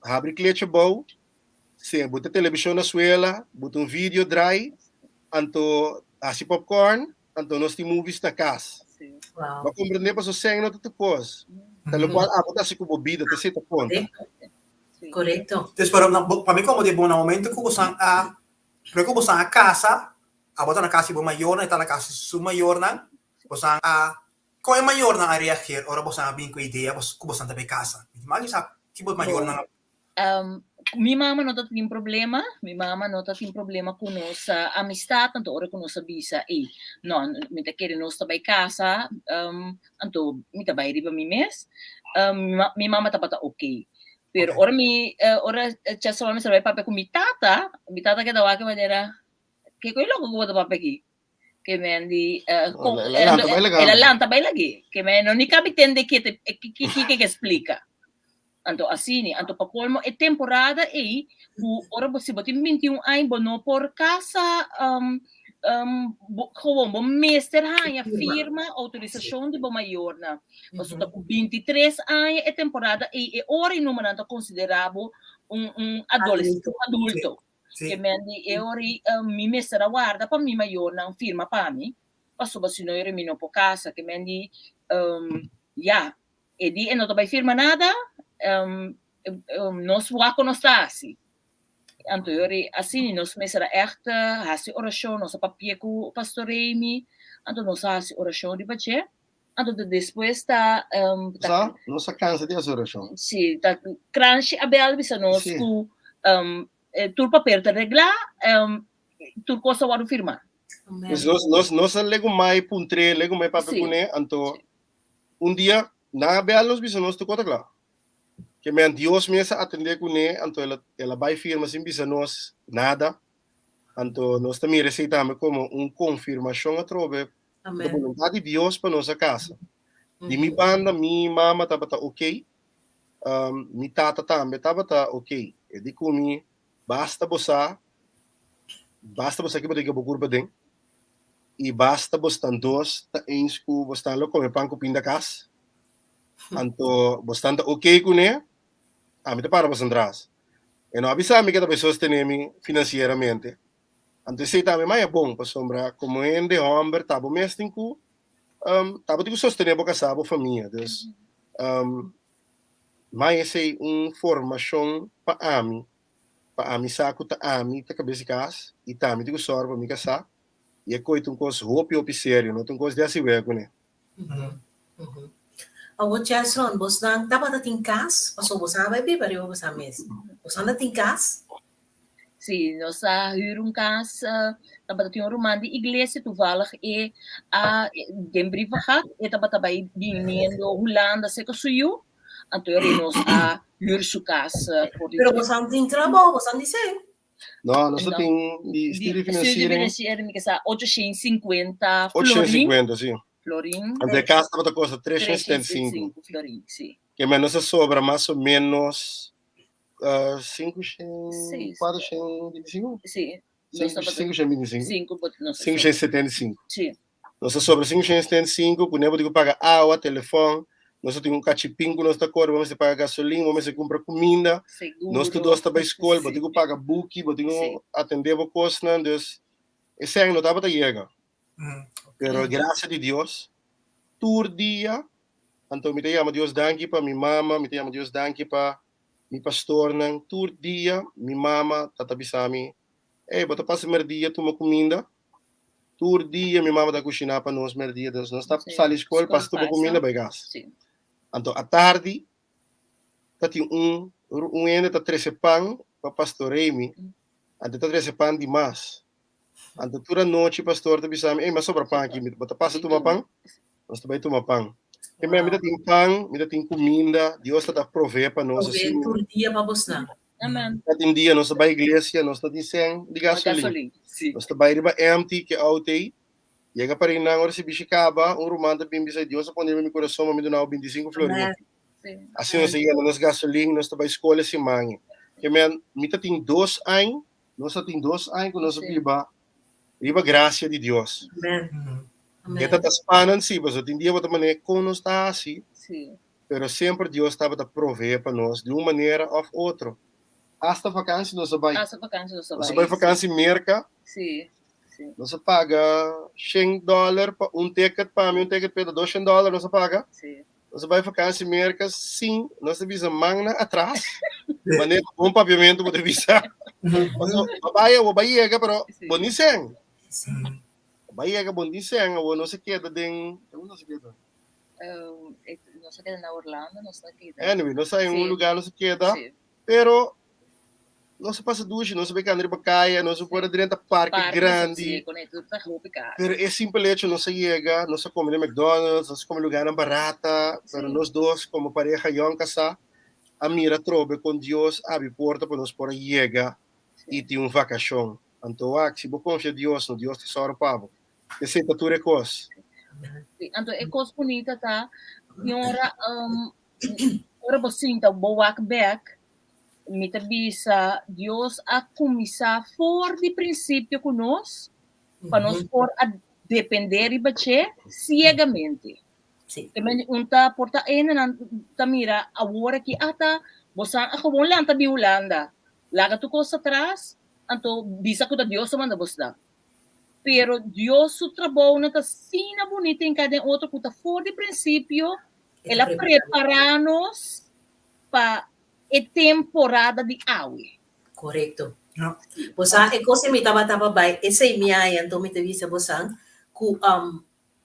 Speaker 10: abre cliente bom. Sim, bota televisão na suela, bota vídeo dry, anto assim popcorn, anto nós temos movies na casa.
Speaker 9: Sim.
Speaker 6: Wow.
Speaker 10: Mas compreender para o sangue não te pôs. Tal qual, bota assim com bebida, te certa ponta.
Speaker 9: Sim.
Speaker 6: Correcto.
Speaker 8: Entonces, pero para mí como de bom momento que usan pero que usan a casa, a botar na casa bo maior, na na casa su maior na, usan como é maior na reagir, ora usan bem com ideia, usan também casa. Mas sabe, que bo maior na
Speaker 9: Minha mama não tem problema, minha mama não tem problema com nossa amistade, tanto hora com nossa bisa e não, me tá querendo nós também casa, então me tá vai riba mi mes, minha mama tá bata ok. Pero ora já só me serve papel com mi tata que dawa que maneira que coi logo com papel aqui. Que mendi ela lanta vai lagi, que me não ni cabe entender que explica. Anto assim, anto para colmo é temporada e o ora você botar 21 anos bono por casa gewoon bom meester a firma autorização de bom maior na você tá com 23 anos é temporada e ora não manda considerável adulto que mendi é ora mi meester a guarda para mi maior na firma para mim passou você não era mino por casa que mendi e di não vai firma nada nós waco não está assim. Então, assim, nós começamos a fazer oração, nós papia com o pastor Amy, então nós fazemos oração de baixo, então depois está...
Speaker 10: Nossa cansa de oração.
Speaker 9: Sim, está crunch a bela, bisa nós com tudo papel de reglar, tudo coisa para firmar.
Speaker 10: Nós lego mais puntre, lego mais papel com ele, então, dia, bela nós bisa nós tu conta claro. Que me Deus me atender com ele, então ela vai firma sem bisa nós nada, então nós também receitamos como confirmação a trove da vontade de Deus para nossa casa. De minha banda, minha mama estava ok, minha tata também estava ok. E de comi basta você que pode curva dentro e basta você dois tá ens ku você lo come pan ku pinda casa. Então você ok com ele. A mim te para você atrás. E não avisa me que talvez sostenha-me financeiramente. Então, se também mais é bom, para sombra, como é de homem, tá bom, mas tem que, tá bom, tem que sostener a casa, a família. Então, mais é uma formação para mim saco tá a mim, tá cabeça de casa, e também tem que sorrir para mim casa, e é coisa um coisa roupa sério, não tem coisa de assim ver com ele.
Speaker 6: O Jason, bos nang dapat ating kas, paso bos na baby bari bos na mes. Bos na ating kas?
Speaker 9: Sim, nós huur casa, dapat ating rumah di iglesia toevallig a gembriva gehad, dapat bij viniendo Holanda se kasuyo, então nós huur su casa.
Speaker 6: Pero bos na ating trabalho, bos na disem.
Speaker 10: Não, nós temos estilo financeiro.
Speaker 9: Me casa 850
Speaker 10: 850, sim.
Speaker 9: Florim.
Speaker 10: De casa estava costa 375.
Speaker 9: Florim, sim.
Speaker 10: Que menos sobra mais ou menos 525?
Speaker 9: Sim.
Speaker 10: 525?
Speaker 9: 575.
Speaker 10: 575.
Speaker 9: Sim.
Speaker 10: Nós sobra 575, com nebo de pagar água, telefone, nós temos cachipingo, nós tá cor, vamos pagar gasolina, vamos comprar comida, nós tudo está para escola, vamos ter que pagar book, vamos ter que atender a coisa, então esse ano não dá para chegar. Pero graças a Deus, todo dia, então me chama Deus danke para minha mama, me chama Deus danke para meu pastor, todo dia, minha mama, tata bisami, bota passa merdia, toma comida, todo dia minha mama tá cozinhando para nós merdia, nós está sala escola, passa toma comida, vai gas. Então à tarde, tá tem ainda tá 13 pão para pastor Amy, até tá 13 pão de mais. Então, toda noite, pastor, te bisami, mas sobra pão aqui, bota passa tomar pão, nós também tomar pão. E mesmo, me tem pão, me tem comida, Deus está prover para nós.
Speaker 6: Provee todo dia para bos na.
Speaker 9: Amém.
Speaker 10: Tem dia, nós vai à igreja, nós está dizendo de gasolina. Nós vai riba empty, que autei, chega para ir na hora se bicho acaba, romano bem bisa Deus, a poner meu coração, me dá 25 flores.
Speaker 9: Sim.
Speaker 10: Assim nós ia nas gasolina, nós estava escola se mangi. Que men, mita tem 2 anos, nós tem 2 anos que nós
Speaker 9: Sim.
Speaker 10: viva graça de Deus.
Speaker 6: Amen.
Speaker 10: Kita tas panan sim, mas hoje em dia vamos maneira como nós está assim,
Speaker 9: Sim.
Speaker 10: pero sempre Deus estava a prover para nós de uma maneira ou outra. Hasta vakansie nós vai,
Speaker 9: Asa vakansie sa
Speaker 10: nós vai vakansie merca,
Speaker 9: Sim. Sim.
Speaker 10: nós paga $100 para ticket para mim, ticket para $200 nós paga.
Speaker 9: Sim.
Speaker 10: Nós vai vakansie merca, sim, nós avisa mangna atrás, maneira bom paviamento pode avisar. Mas o baia, pero
Speaker 9: Sim.
Speaker 10: boniseng. Baia ka boniseng, o não se queda ding, não se queda.
Speaker 9: Nós aqui na Orlando, nós aqui.
Speaker 10: Anyway, nós saímos em um
Speaker 9: Sim.
Speaker 10: lugar, não se queda,
Speaker 9: Sim.
Speaker 10: pero nós passa ducha, nós vai andar para caia, nós pode dentro do parque grande.
Speaker 9: Sim, com isso tá roupa cara.
Speaker 10: Pero é simple hecho, nós chega, nós come no McDonald's, nós come lugar barata, pero nós dois como pareja young casa, a mira trobe com Deus abre porta para nós por chegar e ter uma vacação. Então, se você confia em Deus, no Deus te sorra pavo. Que se tu recos.
Speaker 9: Então, é coisa bonita, tá? E ora você então boak back, me bisa Deus a começar for de princípio conosco, para nós por a depender e bater cegamente.
Speaker 6: Sim.
Speaker 9: Também unta porta ena ta mira agora que ata bosan ako mo lang tabi Holanda. Laga tu ko sa atrás, anto bisa ko da Dios manda bosda. Pero Dios su trabalho na sina bonita em cada outro que tá for de princípio, ela prepara-nos para a temporada de awe.
Speaker 6: Correcto.
Speaker 8: No.
Speaker 6: Bosan, cosa mi taba bay, ese miya yan to mi te visa bosan, ku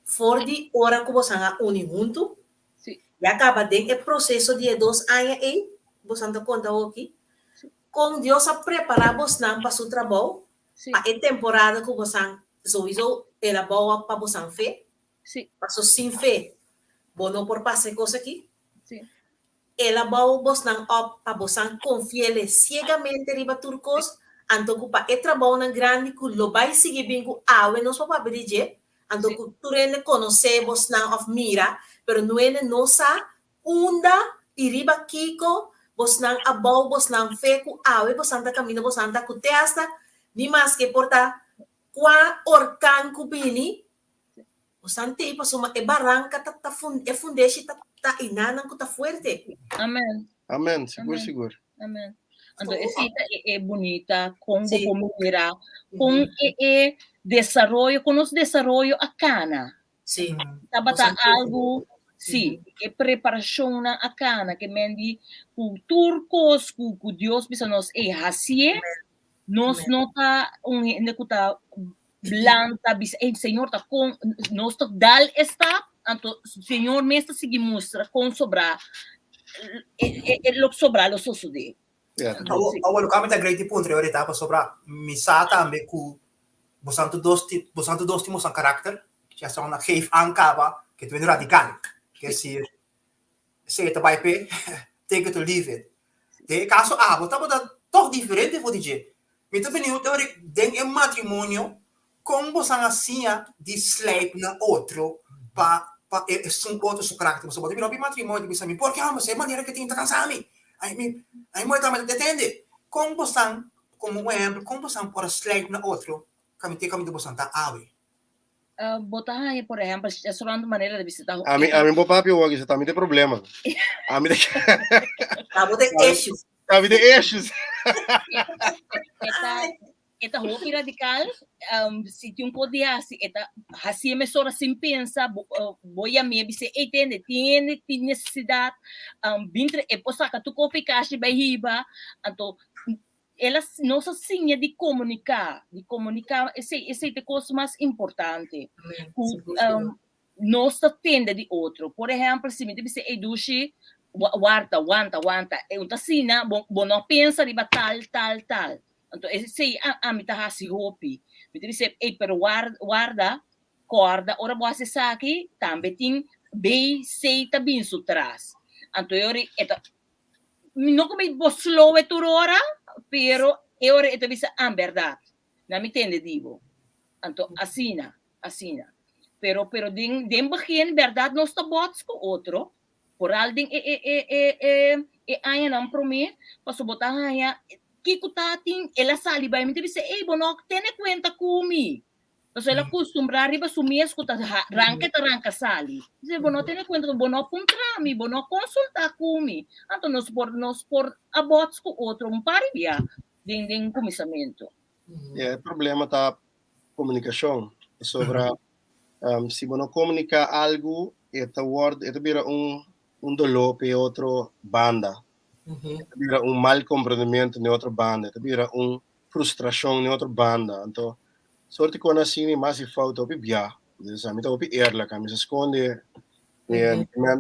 Speaker 6: for di ora ko bosan a uni junto.
Speaker 9: Sim.
Speaker 6: E acaba de o processo de 2 anos aí, bosan ta conta aqui. Com Deus a preparar bosan para seu trabalho,
Speaker 9: Sim.
Speaker 6: a temporada que bosan sowieso ela boa para bosan fé,
Speaker 9: Sim.
Speaker 6: para sem fé. Bono por passar coisa aqui.
Speaker 9: Sim.
Speaker 6: Ela boa bosan op para bosan confiar cegamente riba turcos, anto que para o trabalho na grande que lo vai seguir bem com awe nos papa dirigir. Ando
Speaker 9: Sim.
Speaker 6: cultura conocemos na of mira, pero não é nossa unda iriba kiko, vos não abau, vos não feco, awe, vos anda caminho, vos anda cuteasta, ni mais que porta qua orcan cubini, vos ante pa suma e barranca ta fundeshi ta inanan ku ta fuerte.
Speaker 9: Amém.
Speaker 10: Amém, seguro,
Speaker 9: Amém.
Speaker 10: seguro.
Speaker 9: Amém. Então, essa é bonita, com
Speaker 6: Sim.
Speaker 9: como mira, com o desenvolvimento, com o desenvolvimento a cana.
Speaker 6: Sim.
Speaker 9: Tabata algo, sim, é preparação na a cana, que mendi com turcos, com Deus, bisa nos é hasie, nos nota nekuta blanta, bisa Senhor tá com nos to dal está, então Senhor mesmo se mostra com sobrar, lo sobrar lo sucede.
Speaker 10: Yeah.
Speaker 8: Awal kami ta grade punto ori tapa sobra misata ambe ku bosanto dosti mo sang karakter. Já são na geef aankaba que tu radical. Que se te vai pe take it or leave it. De caso botava da toch diferente vou dizer. Me tô vendo teoria den em matrimônio com bosang assim de slave na outro pa outro su carácter. Você pode vir ao matrimônio bisa me porque você maneira que tem que casar me. Aí muito também detende. Com bosang como um exemplo, com bosang por slave na outro, kami do bosang ta awe.
Speaker 9: Botar, por exemplo, é só uma maneira de visitar.
Speaker 10: A mim vou papi hoje, você também tem problema. A mim
Speaker 6: Acabou de issues.
Speaker 10: a mim tem issues.
Speaker 9: Esta roupa radical, se tem poder, assim me só assim pensa, vou a mim dizer, tem necessidade, bintre é possível tu copiar se vai riba, então ela nossa sinha de comunicar, esse é a coisa mais importante. Nossa tenda de outro, por exemplo, se me dizer, eduche, aguanta, é uma sina, bom não pensa riba tal. Então, esse a mim tá assim hopi. Me dizer, pero guarda, corda, ora você sabe, também tem bem seita bem sutras. Então, eu não come slow e turora, pero eu ito bisa verdade. Na me entende digo. Então, assina. Pero din begin verdade não está bots com outro. por alding ayan ang promi, pasubota haya, kikutating, ela sali ba, mi dice, bono, tene cuenta kumi. Entonces ela costumbrari ba sumias kuta ranka sali. Dice, bono, tene cuenta, bono puntrami, bono consulta kumi. Anto nos por abots ko outro, paribia, ding comissamento.
Speaker 10: O problema tá comunicação. É sobre se você não comunica algo, vira dolor para outra banda. Vira mal compreendimento na outra banda. Vira frustração na outra banda. Então, sorte quando assim, mais se falta para viajar. A mim tá para erla, a mim se esconde.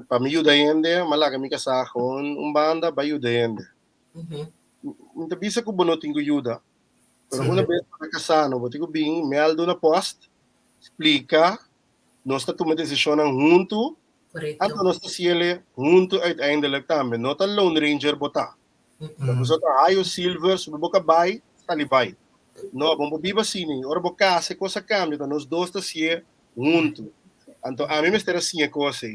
Speaker 10: Para me ajudar ainda, malaga me casar com banda, para ajudar ainda. Então, bisa ko bono tingo ajuda. Pero una vez para casar, no botigo bem, me aldo na post, explica, nós está tomando decisão junto, então nós está ciele junto uiteindelijk também, não está Lone Ranger botar. Nós está Ayo Silver, sobre boca bay, está ali bay. Não, vamos biba assim, ora boca se coisa cambia, então nós dois está ciele junto. Então a mim me está assim a coisa,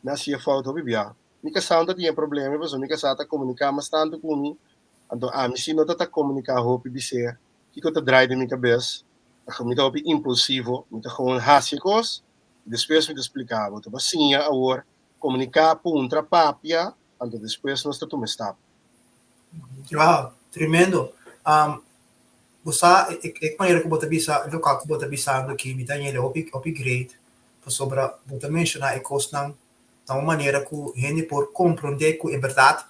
Speaker 10: nascia falta bibia. Me casar não tinha problema, mas me casar está comunicar mais tanto comigo. Então, se não está comunicar hopi bisa, que eu draai de minha cabeça, eu me dou impulsivo, me dou gewoon hasicos, depois me explicar, então assim agora comunicar puntra papia, então depois nós estamos stop.
Speaker 8: Wow, tremendo. Você é maneira que você bisa, local que você bisa aqui, me dá ele hopi great, para sobre você mencionar e coisa não maneira que gente por compreender que é verdade.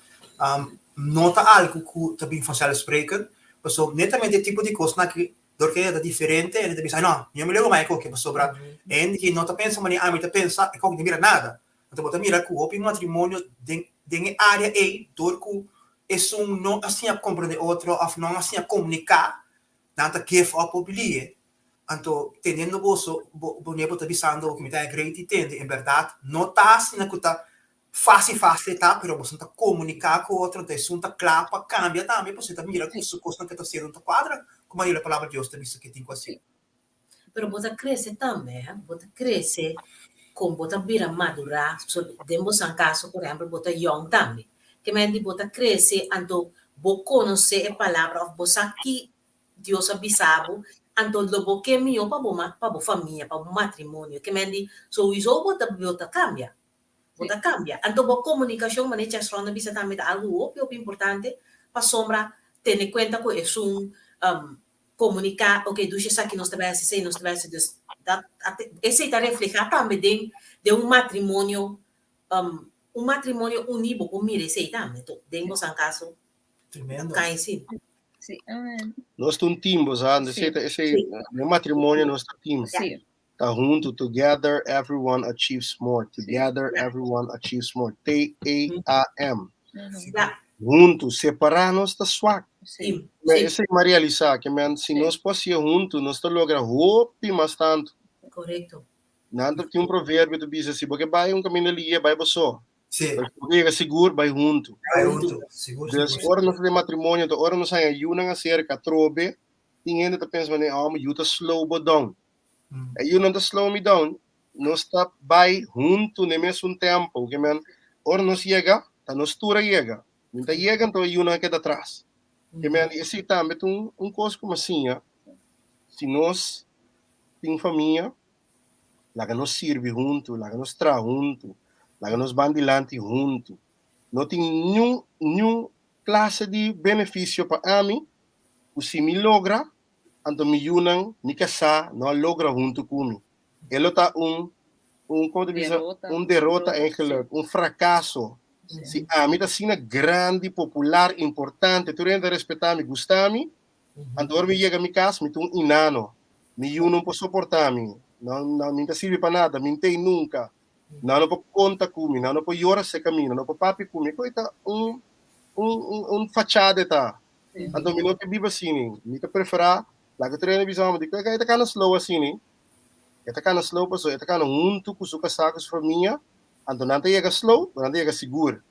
Speaker 8: Nota algo que também faz spreken, so netamente tipo de coisa que porque é diferente, ele diz, não, eu me lembro mais que sobra, e que nota pensa, mas a mim tá pensa, é como não mira nada. Então você mira que o matrimônio de área é dor que é não assim a compreender outro, não assim a comunicar, nada que é o publique. Então, tendo você, você está avisando que me dá great entende, em verdade, não tá assim que tá fácil, tá? Pero você está comunicar com o outro, então isso está claro, cambia também, você está mira que isso costa que está sendo uma quadra, como a palavra de Deus está visto que tem assim.
Speaker 6: Pero você cresce também, você cresce com você vira madurar, demos um caso, por exemplo, você young também, que me diz você cresce, então você conhece a palavra, você aqui Deus avisava, então logo que me para a família, para o matrimônio, que me diz, so isso você cambia. Você cambia. Então, a comunicação, mas a gente bisa também algo importante para sombra ter em conta que é comunicar, ok, do jeito que nós tivesse, se nós tivesse, esse está refletido também de matrimônio unido, como mire, esse também. Então, temos um caso
Speaker 8: tremendo.
Speaker 6: Cai sim.
Speaker 9: Sim, amém.
Speaker 10: Nós temos timbos, esse matrimônio nós temos.
Speaker 9: Sim.
Speaker 10: Tá junto, together everyone achieves more. Together everyone achieves more. TAM. Junto, separar nós está swak.
Speaker 6: Sim.
Speaker 10: Esse é realizar que se nós podemos junto, nós está logra hopi mais tanto.
Speaker 6: Correto.
Speaker 10: Nada que provérbio do bisa assim, porque vai caminho ali, vai você.
Speaker 8: Sim.
Speaker 10: Porque é seguro, vai junto.
Speaker 8: Vai junto. Seguro.
Speaker 10: Ora nós de matrimônio, ora nós aí ayuna acerca trobe, ninguém está pensando, ajuda slow down. Aí não está slow me down, nós está vai junto no mesmo tempo, que ora nós chega, tá nós tura chega, não tá chega então aí não queda atrás. Que esse também coisa como assim, se nós tem família, lá que nós serve junto, lá que nós tra junto, lá que nós bandilante junto, não tem nenhum classe de benefício para mim, o se me logra então me unam, me casar, não logra junto comigo. Ele está derrota eigenlijk, fracasso. Se a mim está sendo grande, popular, importante, tu rende respeitar me gostar me, então me chega a minha casa, me um inano, me não posso suportar me, não me serve para nada, me tem nunca, não pode conta comigo, não pode chorar se caminho, não pode papi comigo, então fachada tá. Então me não te vive assim, me te preferar lá que treino visão, digo que tá slow assim, né? Tá slow, pessoal, tá junto com os casacos família, então não chega slow, não chega seguro.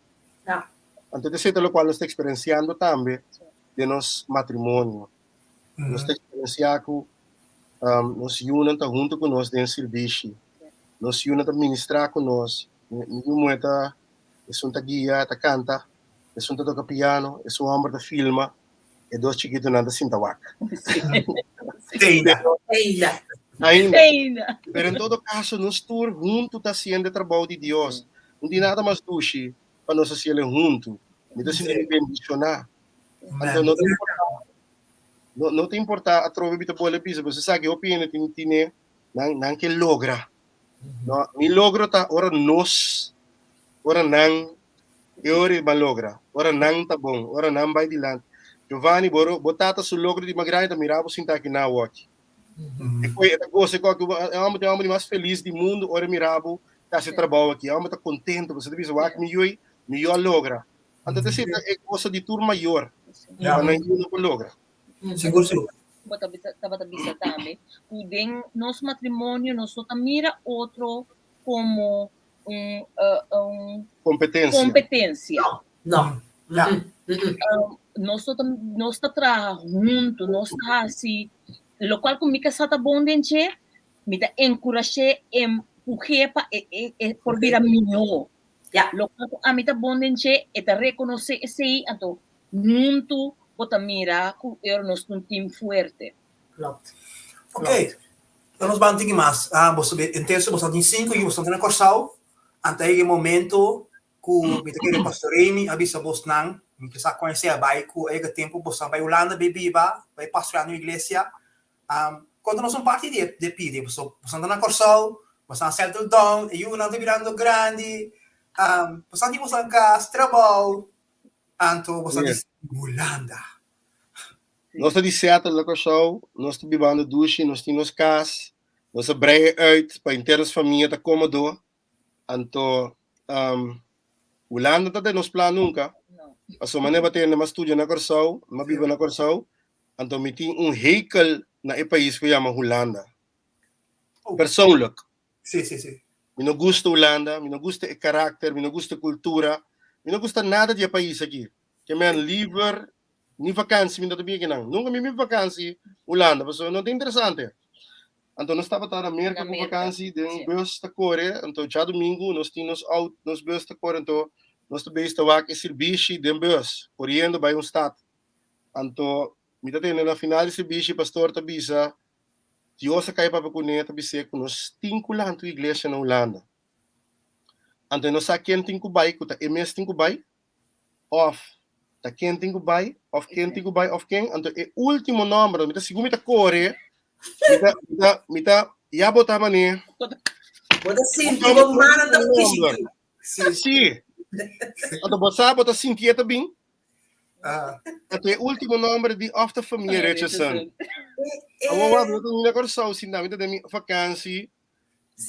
Speaker 10: Então esse é o qual nós estamos experienciando também de nosso matrimônio. Nós estamos experienciando nós unam junto com nós dentro do serviço, nós unam ministrar com nós, Ninguém mueta, é um guia, tá canta, é um toca piano, é um homem que filma, e dois chiquitos nada sinta waka.
Speaker 8: Ainda.
Speaker 6: Ainda.
Speaker 10: Ainda. Pero em todo caso, nós tour junto tá sendo trabalho de Deus. Não tem nada mais duche para nós fazer junto. Então, se ele bendicionar. Então, não tem importar a trova bita bola pisa, você sabe que opinião tem não que logra. No, mi logro ta ora nos, ora nang, ora malogra, ora nang tá bom, ora nang vai de land. Giovanni boro botata sul logro di Magrani da mirabo sinta que na walk. E foi a coisa que é uma mais feliz do mundo, ora mirabo tá se trabalho aqui, é uma tá contente, você deve walk melhor logra. Então é coisa de tour maior. Não logra.
Speaker 8: Seguro.
Speaker 9: Estava bisa também. Pudem nosso matrimônio, nós mira outro como competência.
Speaker 6: Não.
Speaker 9: Nós trabalhamos junto, nós está assim, lo qual comigo está bom dentro, me dá encorajar, empurrar para por vir a melhor. Lo qual a mim está bom dentro, é reconhecer esse então junto bota mira que nós um time forte.
Speaker 8: Ok. Nós vamos ter mais. Você entende? Você tem 5 e você tem na Corsal. Até o momento que me tem que pastorear, avisa você não, me que sabe conhecer a bairro, que tempo você vai Holanda, vai pastorear na igreja. Quando nós somos parte de pedir, você está na Corsal, você está settled down, e eu não estou virando grande, você tem você casa, trabalho, então você diz Holanda.
Speaker 10: Nós estamos de Seattle, na show, nós estamos bebendo duche, nós temos casa, nós breien uit para inteiras família tá cômodo. Então, Holanda tá nos planos nunca. A sua maneira ter uma estúdio na Corsau, uma biba na Corsau, então me tem heikel na país que chama Holanda. Persoonlijk.
Speaker 8: Sim.
Speaker 10: Me não gusta Holanda, me não gusta o caráter, me não gusta a cultura, me não gusta nada de país aqui. Que me livre ni vakansie, me não também que não. Nunca me vakansie Holanda, mas não é interessante. Então nós estava na América com vakansie, de bus da Coreia, então já domingo nós tínhamos nos bus da Coreia, então nós também estava aqui serviço de bus, correndo para estado. Então, me tá tendo na final de serviço, pastor tabisa, Deus cai para conhecer tabisa com nós 5 anos de igreja na Holanda. Então nós aqui em 5 bai, que tá MS 5 bai, off. Tá quem tem que buy, of quem tem que buy, of quem. Então, o último número, me segundo me corre, me já botar mané.
Speaker 6: Bota sim, vou mandar da ficha.
Speaker 10: Sim. Então, bota sim, que é também. Então, o último número de of the família Richardson. Eu vou na Corsau, sim, na vida da minha vacância,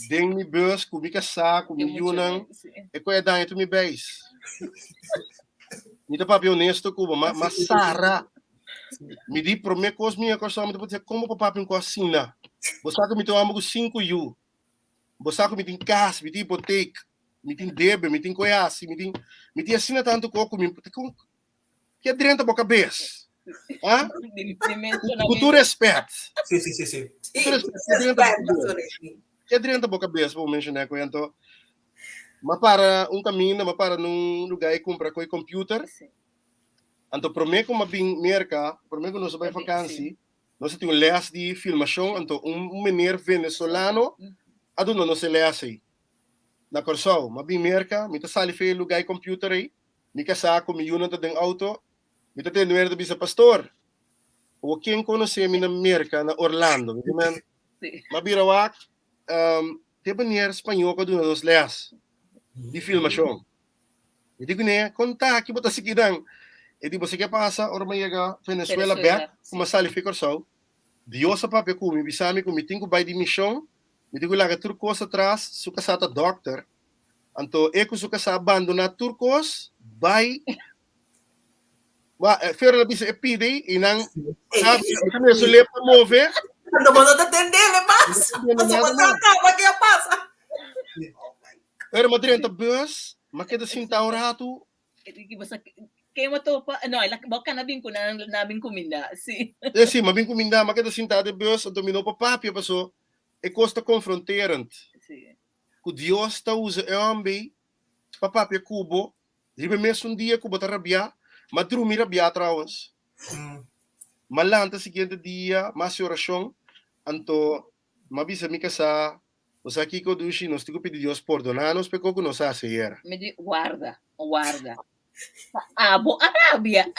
Speaker 10: den mi bus, com mi casaco, com mi yunang, e com a danha tu mi base. Me dá papi honesto Cuba, mas Sara me di para mim coisa minha coisa me dizer como papi com assim lá. Você sabe que me tem amigo 5 you. Você sabe que me tem casa, me tem hipoteca, me tem débito, me tem coisa, me tem assim tanto coco me que é dentro da boca cabeça. Ah? Com tu respeito.
Speaker 8: Sim.
Speaker 10: Que é dentro da boca cabeça, vou mencionar com então. Mas para caminho, mas para num lugar e comprar com computer. Então, para mim, como bem merca, para mim, quando nós vamos vacância, nós temos les de filmação. Então, menino venezuelano, aduna não se lê assim. Na Corsau, mas bem merca, me tá sali feio lugar e computer aí, me casaco, me yuna tá dentro auto, me tá tendo merda bisa pastor. O quem conhece me na merca na Orlando, mas birawak, tem banheiro espanhol que aduna nos lês. De filmação. E digo, né, conta aqui, bota seguidão. E digo, você quer passar, ora vai chegar Venezuela back, como sali fica só. Deus a papi com me bisami com me tenho vai de missão. Me digo lá que turcos atrás, suka sa ta doctor. Anto eko suka sa abandona turcos, vai. Fera bisa epide inang sabe se le promove.
Speaker 6: Quando você atender, le passa. Você vai que passa.
Speaker 10: Pero madrenta bus, makita sintaw rato.
Speaker 9: Kaya mo to pa, baka nabing ko nabing kuminda. Si.
Speaker 10: Sim, mabing kuminda, makita sintaw de bus, domino pa papia paso, costa confronterant. que Deus está usando homem para papel cubo, ribe mesmo dia cubo tá rabia, mas dormir rabia trouwens. Malanta seguinte dia, mais oração, anto mabisa mi casa, os aqui que eu dushi, nós temos que pedir Deus perdonar-nos porque que nos hace era.
Speaker 9: Me di, guarda. Abo Arabia.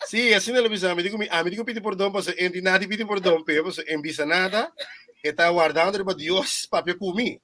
Speaker 10: Sim, assim não bisa, me digo pedir perdão, mas em nada pedir perdão, mas em bisa nada, está guardando para Deus papel comigo.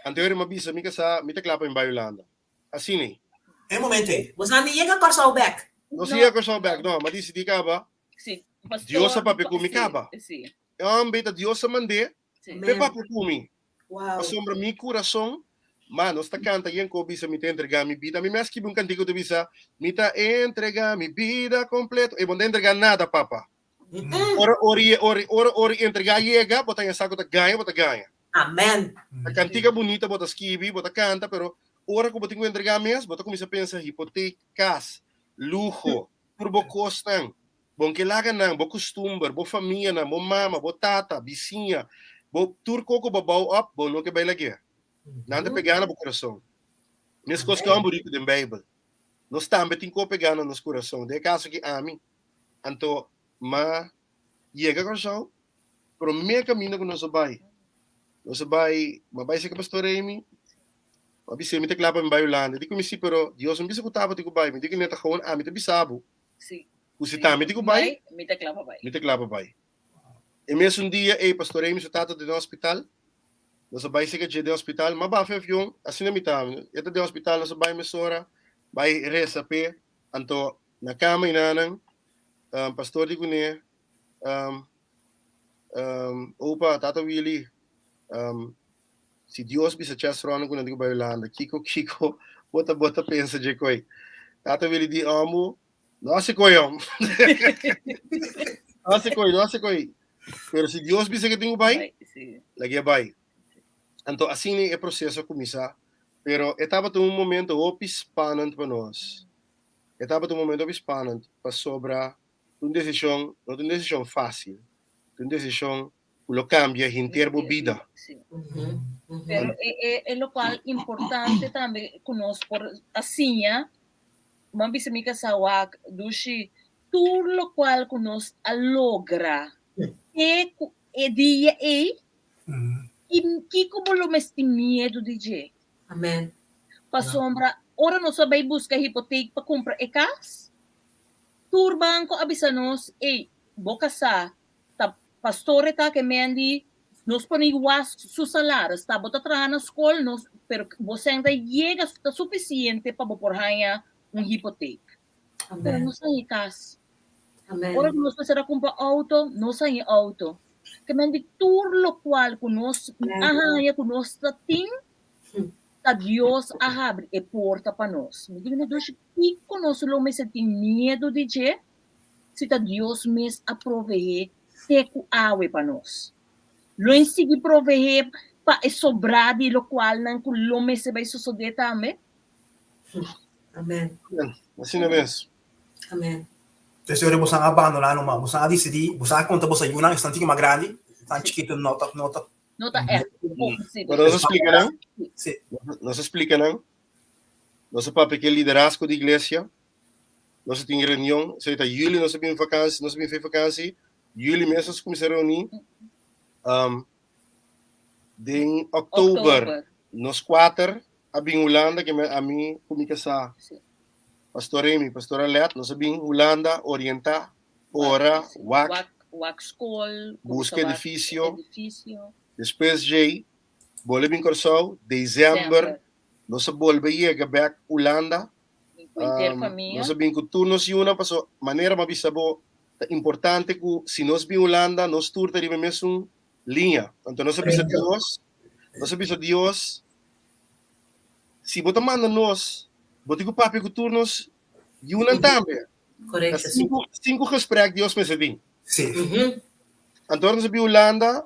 Speaker 10: Anterior mabisa mi casa, mi te clapa em Bayolanda. Assim nem.
Speaker 8: É momento aí.
Speaker 6: Você não ia com o back.
Speaker 10: Não sei que eu sou back, não, mas disse de caba.
Speaker 9: Sim.
Speaker 10: Deus papel comigo caba.
Speaker 9: Sim.
Speaker 10: É um beta Deus a mandar,
Speaker 9: Sim.
Speaker 10: pe papel comigo.
Speaker 6: Wow.
Speaker 10: Asombra mi coração, mano, está canta e ko bisa mi te entregar mi vida. Mi mas que um cantigo de bisa, mi ta entregar mi vida completo. E bom de entregar nada, papa. Ora entregar llega, bota em saco bota ganha.
Speaker 6: Amen.
Speaker 10: A cantiga bonita, bota esquivi, bota canta, pero ora que bota entregar mes, bota começa a pensar hipotecas, lujo, por bo costan, bom que laga não, bo costumbre, bo família, bo mama, bo tata, vizinha, bo turco ko babau up, bo no que vai lagi. Nada pegando bo coração. Nes coisas que é um bonito da Bíblia. Nós também tem que pegar no nosso coração. De caso que ami, anto ma chega coração, pero me caminho com nosso pai. Nosso pai, mabai sa pastor Amy. Mabisi mi te klapa mi Bayolanda. Di ko misi pero Dios mi bisa ko tapa ti ko bay. Mi di ko neta kawan ami te bisabo.
Speaker 9: Sim.
Speaker 10: Kusita mi ti ko bay.
Speaker 9: Me te clapa bay.
Speaker 10: Mi te klapa bay. E mesmo dia pastor Amy sa tata de hospital. Nosso pai se que de hospital, mabafe fiong assim na mitam. Ito de hospital nosso pai mesora, bai resa pe anto na cama inanang pastor di ko ne opa tata Willie se Deus bisa chasrona ko nandigo Bayolanda, Kiko, bota pensa de koi. Tata Willie di amo, nossa koyom. Nossa koi. Pero se Deus bisa que tenho bai, lagi bai. Então assim é o processo começar. Pero estava um momento opispanante para nós. Estava um momento opispanante para sobra uma decisão fácil, uma decisão que lo cambia em termo vida.
Speaker 9: Sí. Pero es lo cual importante también conosco por assim, mambi se mi kasawak dushi tur lo cual conos a logra e dia e como lo mesti miedo de
Speaker 6: Amen.
Speaker 9: pa sombra ora no sabay busca hipoteca pa compra e cas tur banco abisanos boca sa ta pastore ta que mendi nos poniguas su salário está bota atrás na escola nos pero você ainda chega está suficiente para porhanha hipoteca. Pero não sai cas.
Speaker 6: Amen.
Speaker 9: Ora nos será comprar auto, não sai auto. Que mendi tur lo cual conosco ahaya conosco tin ta Dios abre e porta para nós. Me digo, Deus, e conosco lo me senti medo de je, se ta Deus mes a proveer seco awe para nós. Lo insegui proveer para sobrar de lo qual não que lo me se vai suceder também.
Speaker 6: Amen.
Speaker 10: Assim é mesmo.
Speaker 6: Amen.
Speaker 8: Então, se você não abandonar, não você não decidir, você não conta você uma instantinho mais grande, tá chiquito nota.
Speaker 9: Nota é possível.
Speaker 10: Pero nos explica não?
Speaker 8: Sim.
Speaker 10: Nos explica não? Nosso papel que é liderazgo de igreja. Nós temos reunião, se está julho, nós temos vacância, julho mesmo nós começamos a reunir. Em outubro, nós 4 a Holanda, que a mim comigo sa pastor Amy, pastora Let, nós sabem Holanda, orientar, ora,
Speaker 9: WAC school,
Speaker 10: busca edifício. Depois de volve em Corsol, dezembro, nós volve a back Holanda. Nós sabemos que tu nos una, paso maneira mabisabo importante que se nós bem Holanda, nós turta de mesmo linha. Então nós sabemos Deus, se bota manda nós, bota que o papo que turnos yunan também.
Speaker 6: Correto.
Speaker 10: Cinco gesprekken Deus me sabem.
Speaker 8: Sim.
Speaker 10: Então nós bem Holanda,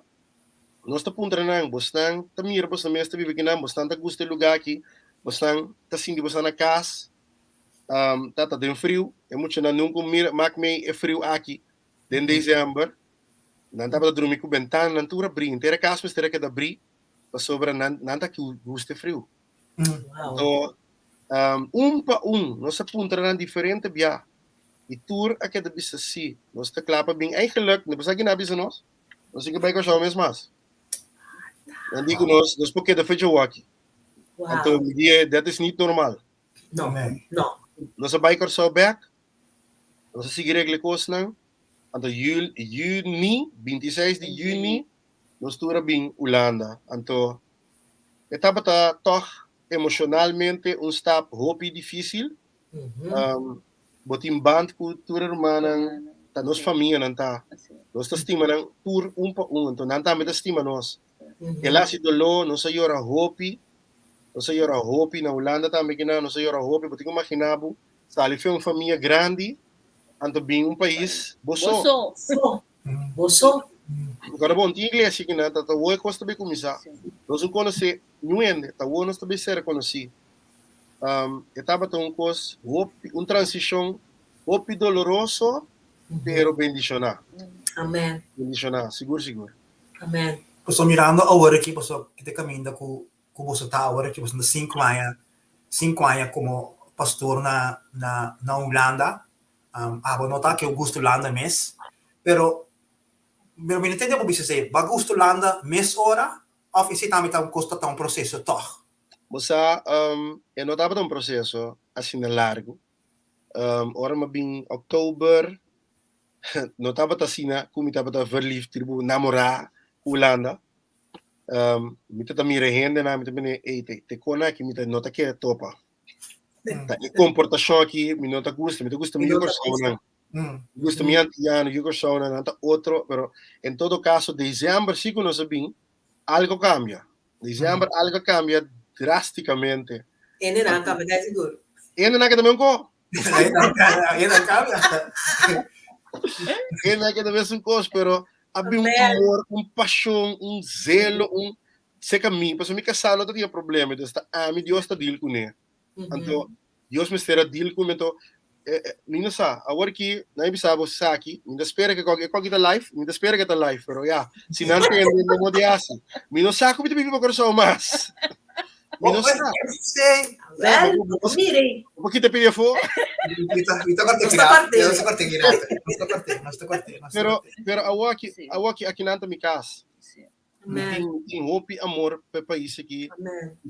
Speaker 10: nós tá punta nang, bostang tamir bostang mestre vive kinam, bostang tá gusto lugar aqui, bostang tá sindi bostang na casa. Tá den frio, é muito na nunca mak me é frio aqui, den dezembro. Nanta para dormir com ventana, nantura abrir. Inteira casa mas terá que abrir para sobra nanta que guste frio.
Speaker 6: Wow.
Speaker 10: Então, pa nossa punta na diferente via. E tour aqui da bisa si. Nós te klapa bem eigenlijk, não precisa que na bisa nós. Nós tem que vai com o mesmo mas. Não digo nós porque da fecha aqui.
Speaker 6: Wow.
Speaker 10: Então, dat is niet normal.
Speaker 6: No,
Speaker 8: Amen.
Speaker 6: no.
Speaker 10: Nós vai com o back. Nós seguir regle coisa. Então, juni, 26 de juni, nós tour bem Holanda. Então, etapa tá toch emocionalmente stap hopi difícil. Botim band cultura romana, tá nos família não tá. Nós estima nang tour pa então não tá met estima nós. Ela se dolo, nós ayora hopi. Nós ayora hopi na Holanda também que nós ayora hopi, botim imaginabo, sali foi uma família grande, então bem país boso.
Speaker 6: Boso.
Speaker 10: Agora bom, tinha igreja que não tá o costa bem começar. Nós o conhece nuende, tá o nós também ser conhecido. Etapa tão coisa, transição, hopi doloroso, pero bendicionar.
Speaker 6: Amen.
Speaker 10: Bendicionar, seguro.
Speaker 6: Amen.
Speaker 8: Posso mirando agora aqui, posso que te caminha com você tá agora aqui, posso 5 anos como pastor na Holanda. Não tá que eu gosto Holanda mesmo, pero me entende como você dizer, ba gosto Holanda mesmo hora, ou esse também tá custa tá processo toch.
Speaker 10: Moça, eu não estava num processo assim largo. Ora, mas bem, outubro, não estava assim, como estava verliefd, tipo, namorar, Holanda. Me tenta mirar gente, me tenta te cona que me tenta nota que é topa. E comportação aqui, me nota gusta me Jugoslavia. Gusta me antiano, Jugoslavia, nada outro, pero em todo caso, dezembro, se nós bem, algo cambia. Dezembro, algo cambia drasticamente.
Speaker 6: Ele não acaba de seguro.
Speaker 10: Ele não quer também com.
Speaker 8: Ele não cambia.
Speaker 10: Ele não quer também um coisa, pero havia amor, paixão, zelo, sei que a mim, porque me casar não tinha problema, então me Deus está deal com ele. Então, Deus me será deal com ele, então, não sabe, agora que não é sabe você aqui, me espera que qualquer tá live, me espera que tá live, pero se não tem, não pode assim, me não sabe como te vive coração mais. Me não sabe.
Speaker 6: Mirei.
Speaker 10: Um pouquinho te pedi for. Pero aqui não tá me casa. Tem hopi amor para país aqui.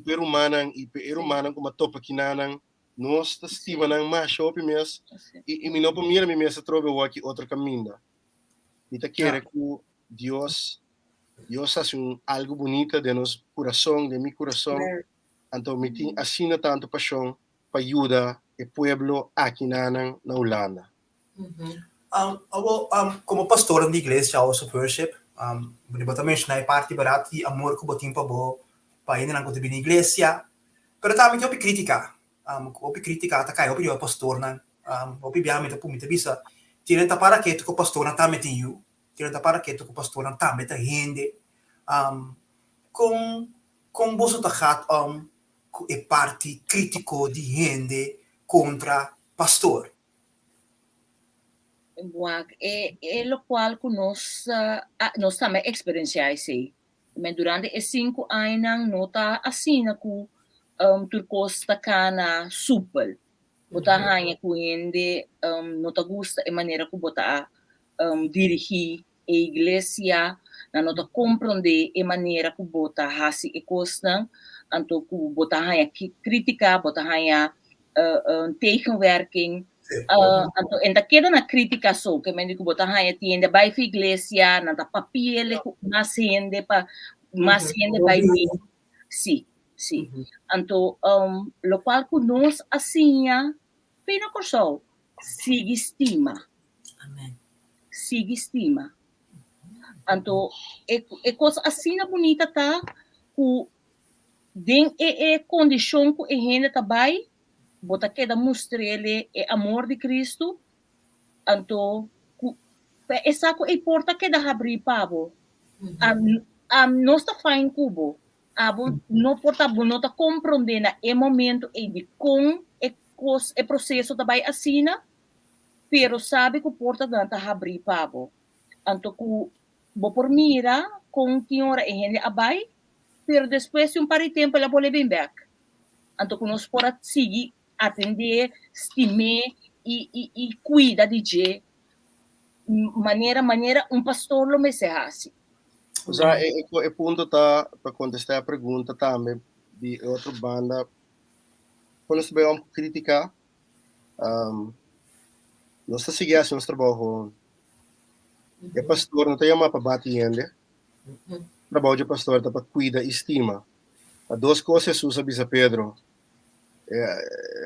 Speaker 10: Pero humano como topa aqui nanang nós estima nang mais hopi mes e me não para mim mes trobe aqui outro caminho. E te quer que Deus hace algo bonito de nosso coração, de meu coração. Então, me tem assim tanto paixão para ajudar o povo aqui na Holanda.
Speaker 8: Como pastor da igreja, ou worship, também na parte barata e amor que botim para ir na igreja. Pero também tem crítica. Tá cai, o pastor na, obviamente por muita visa, tira para que o pastor na também tem you, tira para que o pastor na também tem gente. Com você tá gaat é parte crítico de gente contra pastor.
Speaker 9: É lo qual que nós também experienciamos. Mas durante esses 5 anos, nós está assim, que turcos está cana super. Bota hanya com gente, nós está gosta a maneira que bota dirigir a igreja, nós está compreender a maneira que bota hasi e costa. Anto ku bota hanya kritika, bota hanya tegenwerking. Anto en da queda na crítica so, que me digo bota hanya tiende by iglesia, na da papiele mas gente by mim. Sim. Anto lo qual ku nos asinha pena corso sigue estima.
Speaker 6: Amen.
Speaker 9: Sigue estima. Anto e coisa assim bonita tá ku den condição que a gente também bota que da mostra ele é amor de Cristo, então essa que importa que da abrir pavo, nós tá fazendo cubo, não porta não tá compreendendo é momento de com é processo também assina, pero sabe que porta não tá abrir pavo, então vou por mira com senhora e gente abai, pero depois de par de tempo ela pode vir back. Então, nós podemos seguir, atender, estimar e cuidar de je maneira pastor lo me se assim.
Speaker 10: O sea, e punto tá para contestar a pergunta também de outra banda. Quando você vai criticar, nós está seguindo assim nosso trabalho. E pastor não tem uma para bater ainda. Trabalho de pastor tá para cuidar e estima. Há duas coisas Jesus avisa Pedro.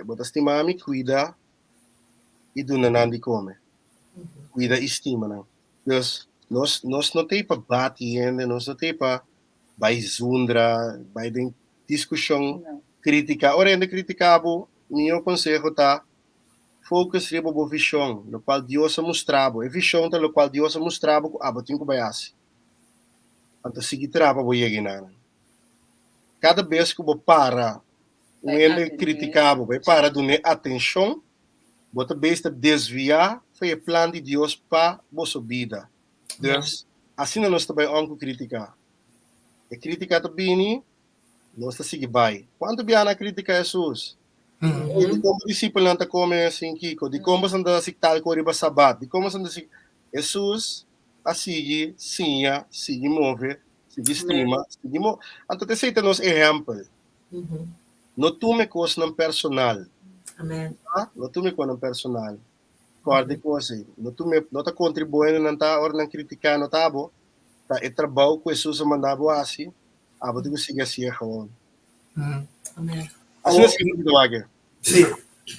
Speaker 10: Bota estimar me cuida e do não de come. Cuida e estima não. Dus nós não tem para bater ainda, nós não tem para vai zundra, vai de discussão crítica. Ora ainda criticabo, meu conselho tá focus riba bo visão, no qual Deus a mostrava. E visão tá no qual Deus a mostrava que abotin ko bayasi. Então seguir traba bo yeginan. Cada vez que bo para ele criticava, vai para dar atenção, bota besta desviar, foi o plano de Deus para vossa vida. Dus, assim nós também vamos criticar. E criticar também, nós está seguindo bem. Quando vier criticar Jesus, de como discípulo não está comendo assim, Kiko, de como você anda se tal com o sabat, de como você anda se... Jesus, a seguir, sim, sigue move, sigue estima, sigue move. Então, te aceita nos exemplo. Não tome coisa não personal.
Speaker 6: Amém.
Speaker 10: Não tome coisa não personal. Guarde coisa. Não está contribuindo, não está hora não criticar, não está bom. Tá é trabalho que Jesus mandava assim. Vou ter que seguir assim gewoon.
Speaker 6: Amém.
Speaker 10: Assim é seguindo aqui.
Speaker 8: Sim.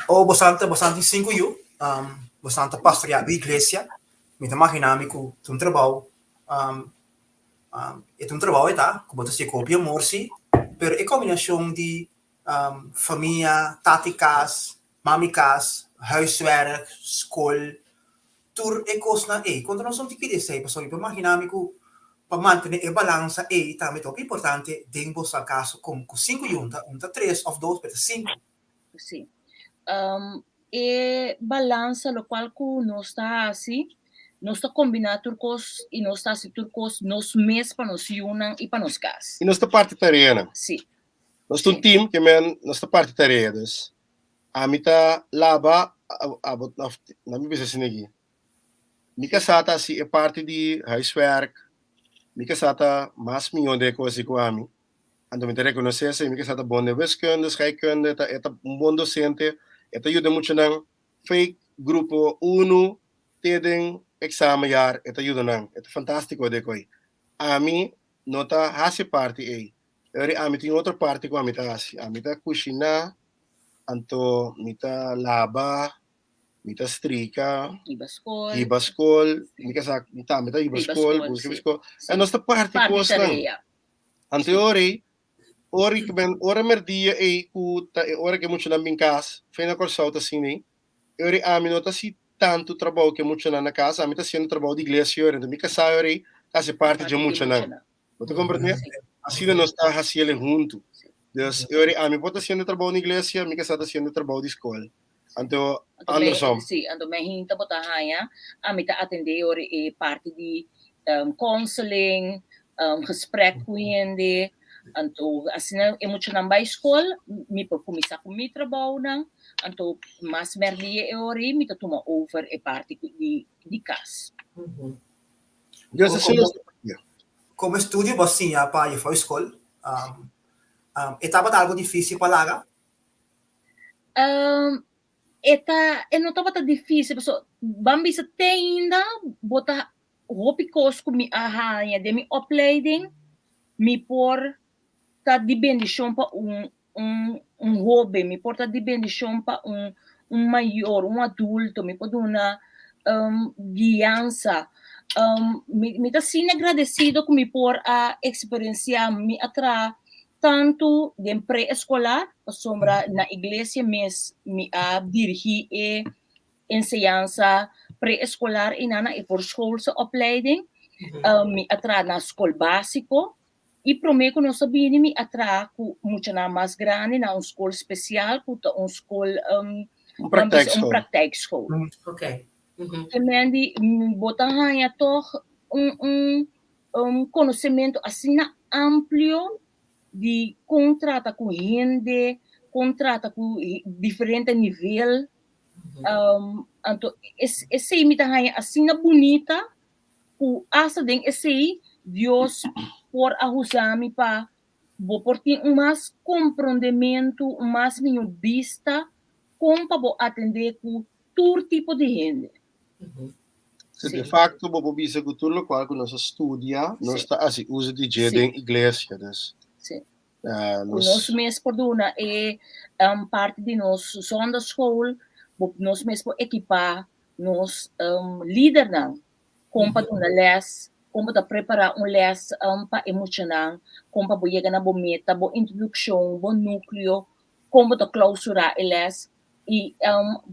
Speaker 8: O bastante 5 anos, bastante pastorear a igreja. Me imaginava que um trabalho, é um trabalho, tá? Como você copia morsi, pero é combinação de família, táticas, mamicas, huiswerk, school, tur e coisa quando nós somos aqui sei, pessoal, eu imaginava que para manter a balança também é importante dentro do caso como 5 junta, 3 ou 2, mas 5.
Speaker 9: Sim. E balança lo qual que nós está assim, nós está combinando turcos e nós está assim turcos nos mês para nos unam e para nos cas.
Speaker 10: E nossa parte tarefa.
Speaker 9: Sim.
Speaker 10: Nós temos time que men nossa parte tarefa. A mita laba na minha bisa sinigi. Mika sata si é parte de huiswerk. Mika sata mas milhão de coisas com a mim. Ando me reconhecer se mika sata bom de wiskunde, scheikunde, eta bom docente, eta ajuda muito não. Fake grupo 1 teden examenjaar, eta ajuda não. Eta fantástico de coi. A mim nota hasi parte aí. A mim tem outra parte com a mim tá assim. A mim tá cozinhar, anto mita laba, mita strika, ibaskol, mita ibaskol, busca. É nossa parte coisa. Anteori, ori que ben, ora merdia e ora que muito na minha casa, foi na corsalta assim, né? Ori a mim nota se tanto trabalho que muito na casa, a mim tá sendo trabalho de igreja, ora, minha casa ori, faz parte de muito na. Você compreende? Assim nós está fazendo junto. Dus a mim pode sendo trabalho na igreja, minha casa está sendo trabalho de escola. Então, Anderson.
Speaker 9: Sim, então me hinta botar raia, a mim tá atender ori parte de counseling, gesprek com gente. Então, assim, eu muito na escola, me por começar com meu trabalho, então, mais merdia eu ori, me toma over a parte de casa.
Speaker 10: Deus assim
Speaker 8: como estúdio, você para ir para a escola, estava algo difícil para lá?
Speaker 9: Não estava tão difícil, pessoal. Bambi se tem ainda, botar roupas com a rainha de minha opleiding, me por tá de bendição para hobby, me por tá de bendição para maior, adulto, me por uma guiança. Me tá sim agradecido que me por a experienciar me atra tanto de pré-escolar, sombra na igreja me a dirigir e enseñanza pré-escolar e nana e por schoolse opleiding, me atra na school básico e prometo não sabia me atra com muito na mais grande na school especial, com school praktijk school.
Speaker 6: Ok.
Speaker 9: Também de botar raia toch conhecimento assim amplo de contrata com gente, contrata com diferente nível. Então, esse imita assim bonita, o asa den esse Deus por ajudar-me para por ter mais compreendimento, mais minha vista, como para atender com todo tipo de gente.
Speaker 10: Se de facto, bobo bisa que tudo qual que nós estudia, nós está assim usa de jeito em igreja, dus.
Speaker 9: Sim.
Speaker 10: Nós
Speaker 9: Nós mesmos por duna é parte de nosso Sunday School, nós mesmos equipar nos líder não, como para duna les, como para preparar les para emocional, como para chegar na boa meta, boa introdução, bom núcleo, como para clausurar les e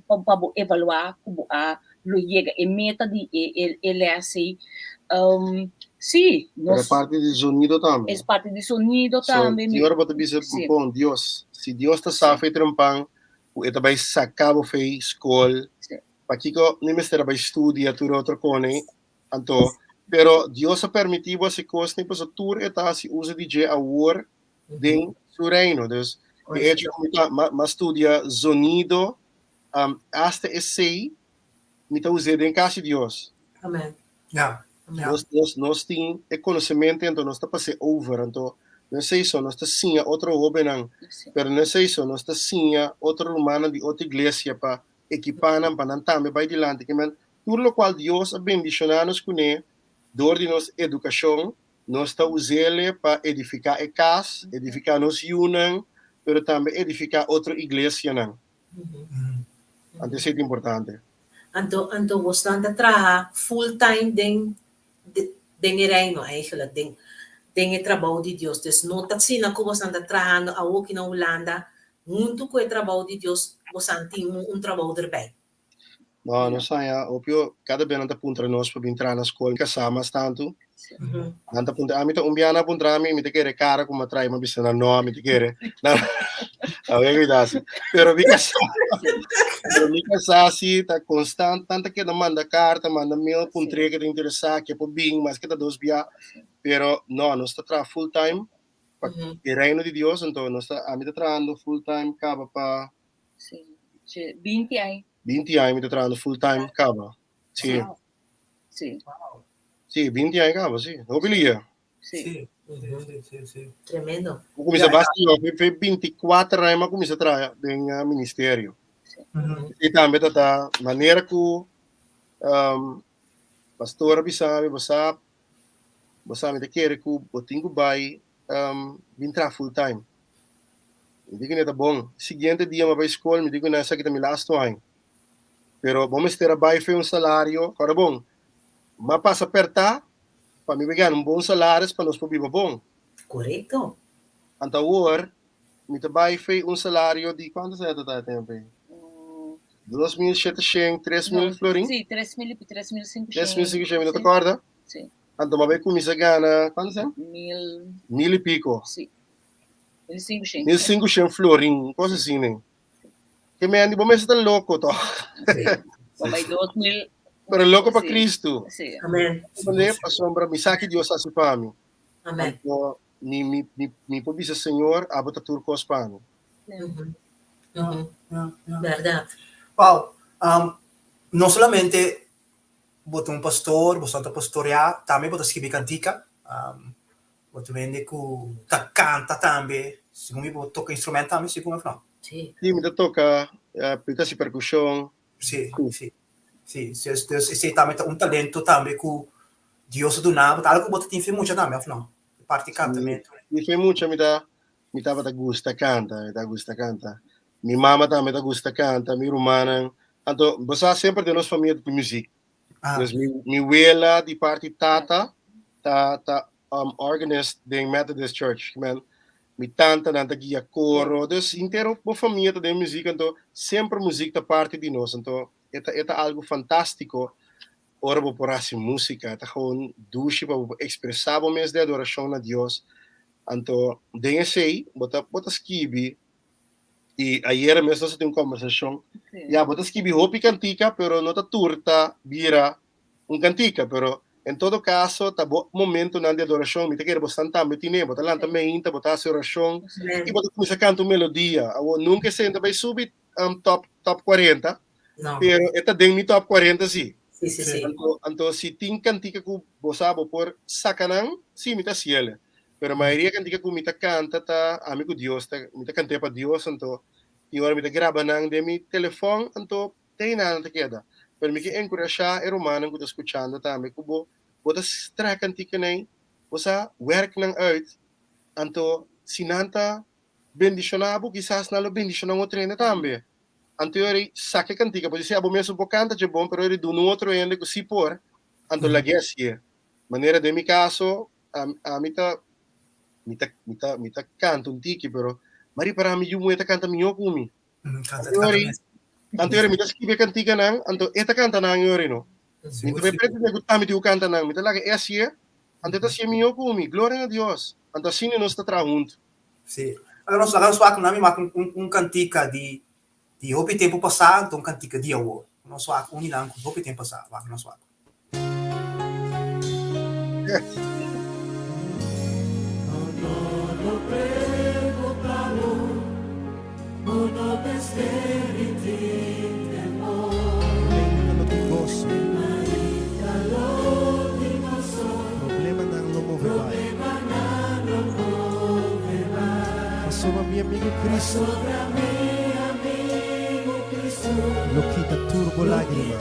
Speaker 9: para evaluar como a chega e meta de les sim,
Speaker 10: é parte de sonido também.
Speaker 9: É parte de sonido também.
Speaker 10: Senhora, bota bisa bom Deus. Se Deus está sabe trampang, o eta vai sacar o fei escola. Para que nem me estar vai estudar tudo outra coisa, então, pero Deus a permitido esse coisa nem para tour eta se usa de award den su reino. Dus de hecho mas estudia sonido hasta esse me tá usando em casa de Deus.
Speaker 6: Amen.
Speaker 8: Yeah.
Speaker 10: Nós temos conhecimento, então nós está passando over, então não sei se nós está sim outro homem, mas não sei se nós está sim outro humano de outra igreja para equipar para não também vai adiante, que man tudo o qual Deus a bendicionar nos com ele, dor de nossa educação, nós está usando para edificar a casa, edificar nos união, mas também edificar outra igreja não. Então isso é importante.
Speaker 6: Então você anda trabalhar full time den reino eigenlijk, den trabalho de Deus. Dus não tá sendo que você anda trabalhando aqui na Holanda, junto com o trabalho de Deus, você tem trabalho também.
Speaker 10: Não sei, opio cada vez anda puntra nós para entrar na escola, casamos tanto. Anda puntra, a mim tá umbiana puntra mim, me te quer cara como atrai, mas bisa não, me te quer. Não, é verdade. Pero me casasi tá constante, tanto que não manda carta, manda mail, puntre que te interessa, que é por bem, mas que tá dos via. Pero não, nós está tra full time para o reino de Deus, então nós está a mim tá trabalhando full time acaba para
Speaker 9: sim, 20 anos.
Speaker 10: 20 anos me tá trabalhando full time acaba. Sim.
Speaker 9: Sim.
Speaker 10: Sim, 20 anos acaba, sim. Obelia.
Speaker 9: Sim.
Speaker 6: Tremendo.
Speaker 10: Começa bastante, foi 24 anos mas começa a trabalhar no ministério. E também tá maneira que pastor bisabe, você me quer que o tingo vai entrar full time. Me digo que tá bom. Seguinte dia eu vou à escola, me digo nessa que tá me last ano. Pero vamos ter vai foi salário, agora bom. Mas passa apertar para me pegar bom salário para nós poder viver bom.
Speaker 6: Correto.
Speaker 10: Então agora me trabalho foi salário de quantos é tá tempo? 2.700, 3.000 florin?
Speaker 9: Sim, 3.000 e 3.500.
Speaker 10: 3.500, me acorda?
Speaker 9: Sim.
Speaker 10: Então vai começar a ganhar, quantos é? 1.000 e pico.
Speaker 9: Sim. 1.500.
Speaker 10: 1.500 florin, coisa assim, né? Que me andi, bom, está louco, to.
Speaker 9: Vai 2.000.
Speaker 10: Pero louco para Cristo.
Speaker 9: Sim.
Speaker 6: Amém.
Speaker 10: Né, para sombra, me saque Deus assim para mim.
Speaker 6: Amém.
Speaker 10: Então, me pobisa Senhor, abota tudo com os panos.
Speaker 6: Verdade.
Speaker 8: Wow. Não solamente botar pastor, botar pastorear, também botar escrever cantica, botar vender com canta também, segundo me botar tocar instrumento também, segundo não.
Speaker 6: Sim.
Speaker 10: Sim, me toca, pinta se percussão.
Speaker 8: Sim. Se também tá talento também que Deus do nada, algo que botar tem feito muito também, afinal. Parte cantamento.
Speaker 10: Me fez muito, me tava da gusta canta. Mi mama também da gusta canta, mi romana. Então, você sempre tem nossa família de música. Dus mi abuela de parte tata, tá organist da Methodist Church, man. Mi tanta nanta guia coro, dus inteiro a família da música, então sempre música da parte de nós, então é algo fantástico. Ora vou por assim música, tá gewoon duche para expressar o mês de adoração a Deus. Então, den sei, bota esquibi. E ayer mesmo nós tivemos uma conversação. Já, bota esquibi roupa cantica, pero não tá turta, vira cantica, pero em todo caso, tá bom momento na de adoração, me te quero bastante também, tinha, botar lá também, inta, botar a oração, e botar começar a cantar melodia. Nunca senta vai subir top 40,
Speaker 6: Não.
Speaker 10: pero esta den mi top 40 sim.
Speaker 6: Sim.
Speaker 10: Então, se tem cantica que você sabe por sacanão, sim, me tá cielo. Pero a maioria cantica que me tá canta, tá amigo Deus, tá me tá cantando para Deus, então, e agora me tá gravando de mi telefone, então, tem nada que queda. Pero me que encorajar é humano que tá escutando também, que você extra cantica nem, você work nang uit, então, se não tá bendicionado, quizás não lo bendicionado outro ainda também. Anto ori saque cantica, pode ser abo mesmo po canta de bom, pero ori do no outro ainda que se por, anto la guesia. Maneira de mi caso, a mita canta un tiki, pero mari para mi yumo eta canta mi yokumi. Anto ori mita skibe cantica nang, anto eta canta nang ori no. Mita be prete me gutami tu canta nang, mita la guesia, anto eta sia mi yokumi, gloria a Dios. Anto assim nós está junto.
Speaker 8: Sim. Agora nós vamos nami mak cantica de hopi tempo passado, então cantica de agora. Nós só uninam com hopi tempo passado, vai nós só.
Speaker 3: Problema não lo moverai. Sobre mi amigo Cristo. Lo quita turbo lágrima.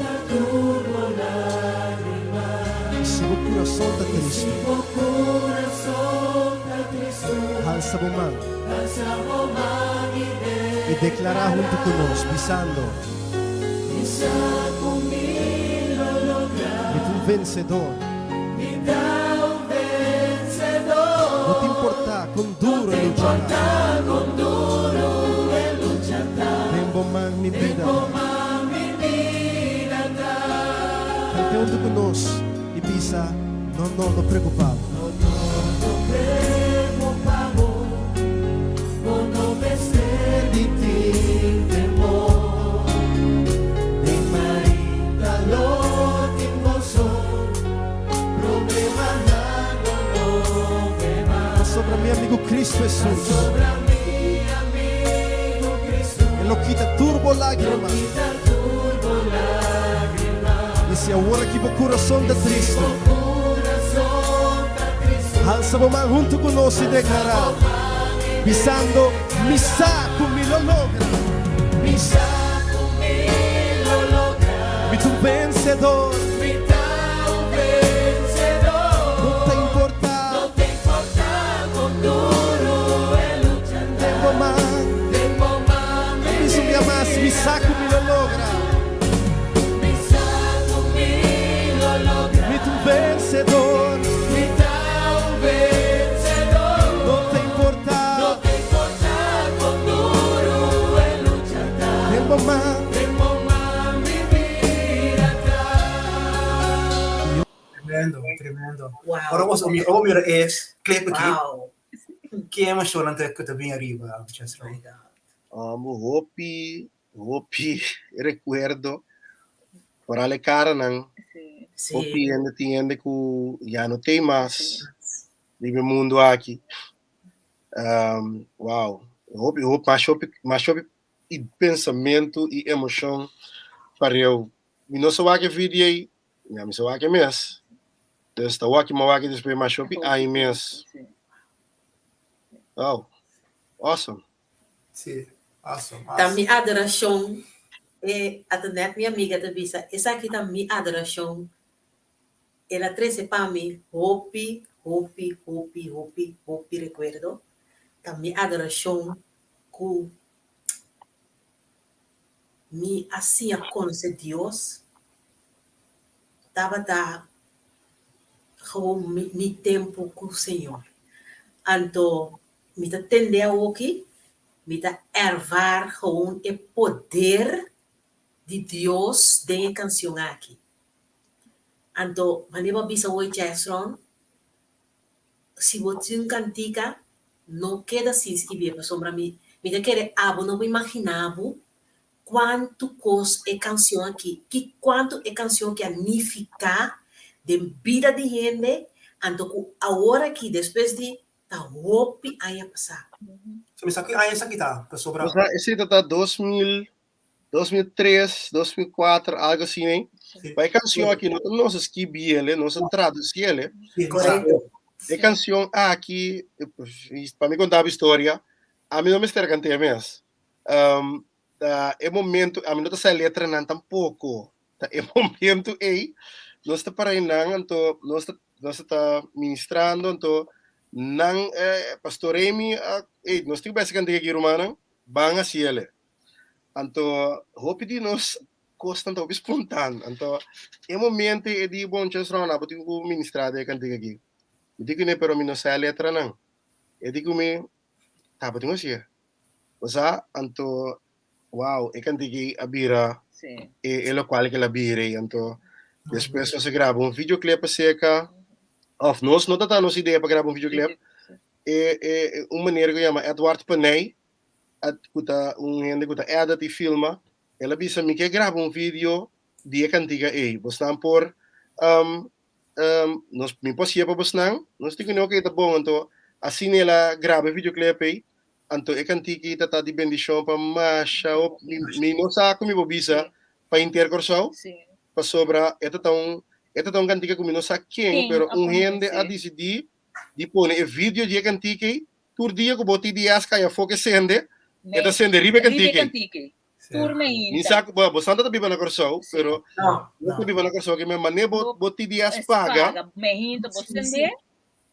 Speaker 3: Sigo coração da Cristo. Alza a mão e declara junto conosco, pisando. E tu vencedor. Não te importa com duro e luchar. Tempo man mi vida. Campeão de conosco e pisa, não te preocupado. Sobre mi amigo Cristo Jesús. Él lo quita turbo lágrima. E se agora que o coração da triste, alça a mão junto conosco e declarar, pisando, mi saco mi lo logra. Mi tu vencedor. Mi saco mi lo logra. Mi tu vencedor. No te importa. Con duro el luchar. Tempo vivir atrás.
Speaker 8: Tremendo.
Speaker 6: Wow.
Speaker 8: Agora o meu clipe aqui.
Speaker 6: Wow.
Speaker 8: Que é emocionante que eu bem arriba, Chester.
Speaker 10: Hopi, recuerdo, para le cara nang, hopi entiende que ya no tem mais, vive mundo aqui. Wow, hopi, mas hopi, e pensamento e emoção para eu. Me não só que vídeo aí, me só que mês. Então, o que mais que depois mais hopi, aí mês. Wow, awesome.
Speaker 8: Sim. Awesome.
Speaker 6: Da minha adoração, até net minha amiga da visa, essa aqui da minha adoração, ela trouxe para mim, hopi, recuerdo, da minha adoração, que me assim conhecer Deus, estava da mi tempo com o Senhor. Então, me atender aqui, me dá ervar gewoon o poder de Deus dentro da canção aqui. Então, quando eu bisa o Jackson, se você cantica, não queda assim escrever para sombra mim. Me dá querer abo, não me imaginava quanto coisa é canção aqui, que quanto é canção que significa de vida de gente, anto agora que depois de tá hopi aí passar.
Speaker 8: So, misa que ayan sa kita, sobra.
Speaker 10: O sea, esse tá 2000, 2003, 2004, algo assim, hein? Vai canção aqui, não nós escrevi ele, nós traduzimos ele.
Speaker 6: Correto.
Speaker 10: É canção aqui, para me contar a história, a mim não me está cantando mesmo. É momento, a mim não está letra não tampouco. É momento aí, nós está para inang, então nós está ministrando, então nang pastor Amy, nós temos que cantar aqui romana, bang assim ele. Então, hope de nós constante espontâneo. Então, é momento é de bom chance não, porque eu ministrar de cantar aqui. Eu digo nem pero não sai letra não. Eu digo me, tá, porque não sei. Osa, então, wow, eu cantar aqui a bira.
Speaker 9: Sim.
Speaker 10: É o qual que ela bira, então depois nós grava videoclip seca. Of nós não tá nossa ideia para gravar videoclip. É uma maneira que chama Edward Panay. Kuta gente kuta edit e filma, ela bisa me que grava vídeo de cantiga aí. Bostan por nós me posso para bostan, nós temos que não tá bom então assim ela grava videoclip aí, então é cantiga tá de bendição para masha op me não sabe como bisa para intercorso, para sobra é tão cantiga como não sabe quem, pero gente a decidir de pôr vídeo de cantiga por dia que boti dias kaya focus sende. Ito sende ribe kantike.
Speaker 9: Turma ainda.
Speaker 10: Minsa ko bastante tabi ba na corso, pero não tabi ba na corso que me mane boti dias paga.
Speaker 9: Me hinto bostende.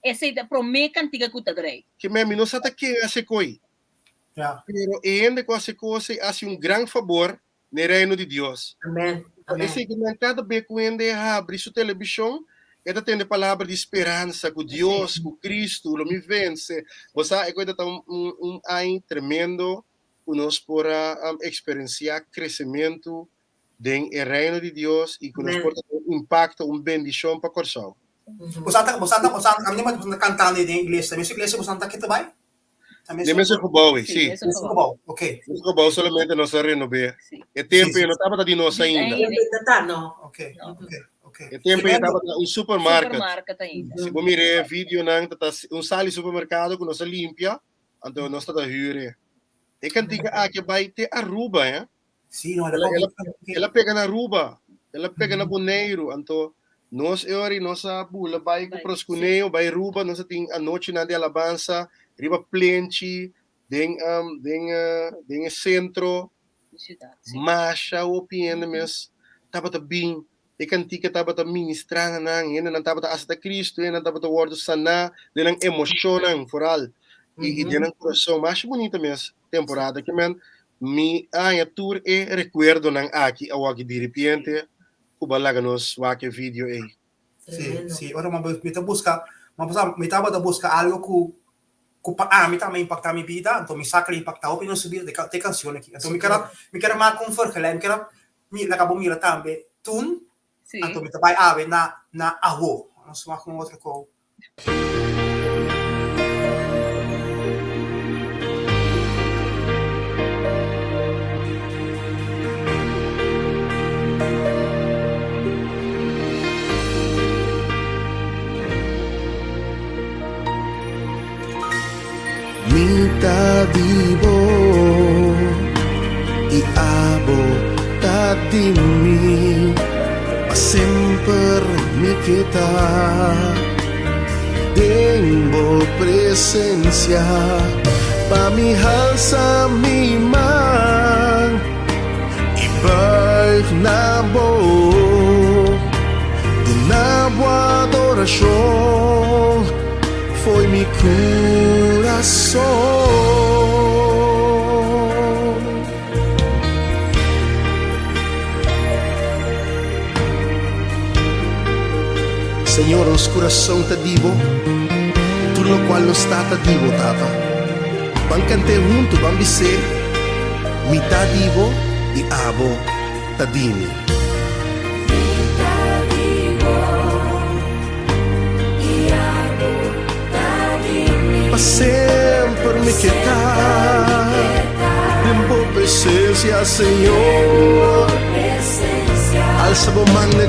Speaker 9: Essa ida pro me cantiga kuta grei.
Speaker 10: Que me não sata que a secoi. Pero ainda com a secoi hace gran favor no reino de Deus.
Speaker 6: Amém.
Speaker 10: Esse que não cada vez que ende abre sua televisão, ela tem a palavra de esperança com Deus, com Cristo, o me vence. Você é coisa tão aí tremendo, nós por experienciar crescimento do reino de Deus e que nós por impacto, bendição para o coração.
Speaker 8: Você tá, kami naman cantando em inglês, também igreja você tá kita ba?
Speaker 10: De mesmo Cubao, sim.
Speaker 8: Ok.
Speaker 10: Cubao solamente nós renove. É tempo não estava de nós ainda.
Speaker 8: Ok.
Speaker 10: É tempo estava um supermercado.
Speaker 9: Ainda.
Speaker 10: Se você mirar vídeo nang sali supermercado que nós limpia, então nós está hyre. É cantiga que vai ter Aruba, hein?
Speaker 8: Sim, não,
Speaker 10: ela pega na Aruba, ela pega na Boneiro, então nós a bula vai com proscuneo, vai Aruba, nós tem a noite na de alabança, riba plenchi, den centro, masha o pienemes, tava bem. E cantica estava ministrando nang, não estava hasta Cristo, não estava a word sana, delang emocionang foral. E delang coração, mais bonita mesmo temporada que men mi tour e recuerdo nang aqui ao aqui de repente, o balaga nos wake video aí.
Speaker 8: Sim. Ora mita busca algo me também impactar minha vida, então me saca impactar o não subir de canção aqui. Então me quero mais confortável, me acabou mira também tun. Então, me vai ave na aho. Nós vamos com outra coisa.
Speaker 3: Mita vivo e abo tadimi. Sempre mi kita Dengbo presencia Pamihal sa mimang Ibalik na bo Dinabo adorasyon Foi mi coração Senhor, nos coração tá divo, tudo no qual nos está divo, tata. Vamos cantar junto, vamos dizer, mi tá divo e abo tá dimi. Pa sempre me quedar, em boa presença, Senhor. Alça bo manne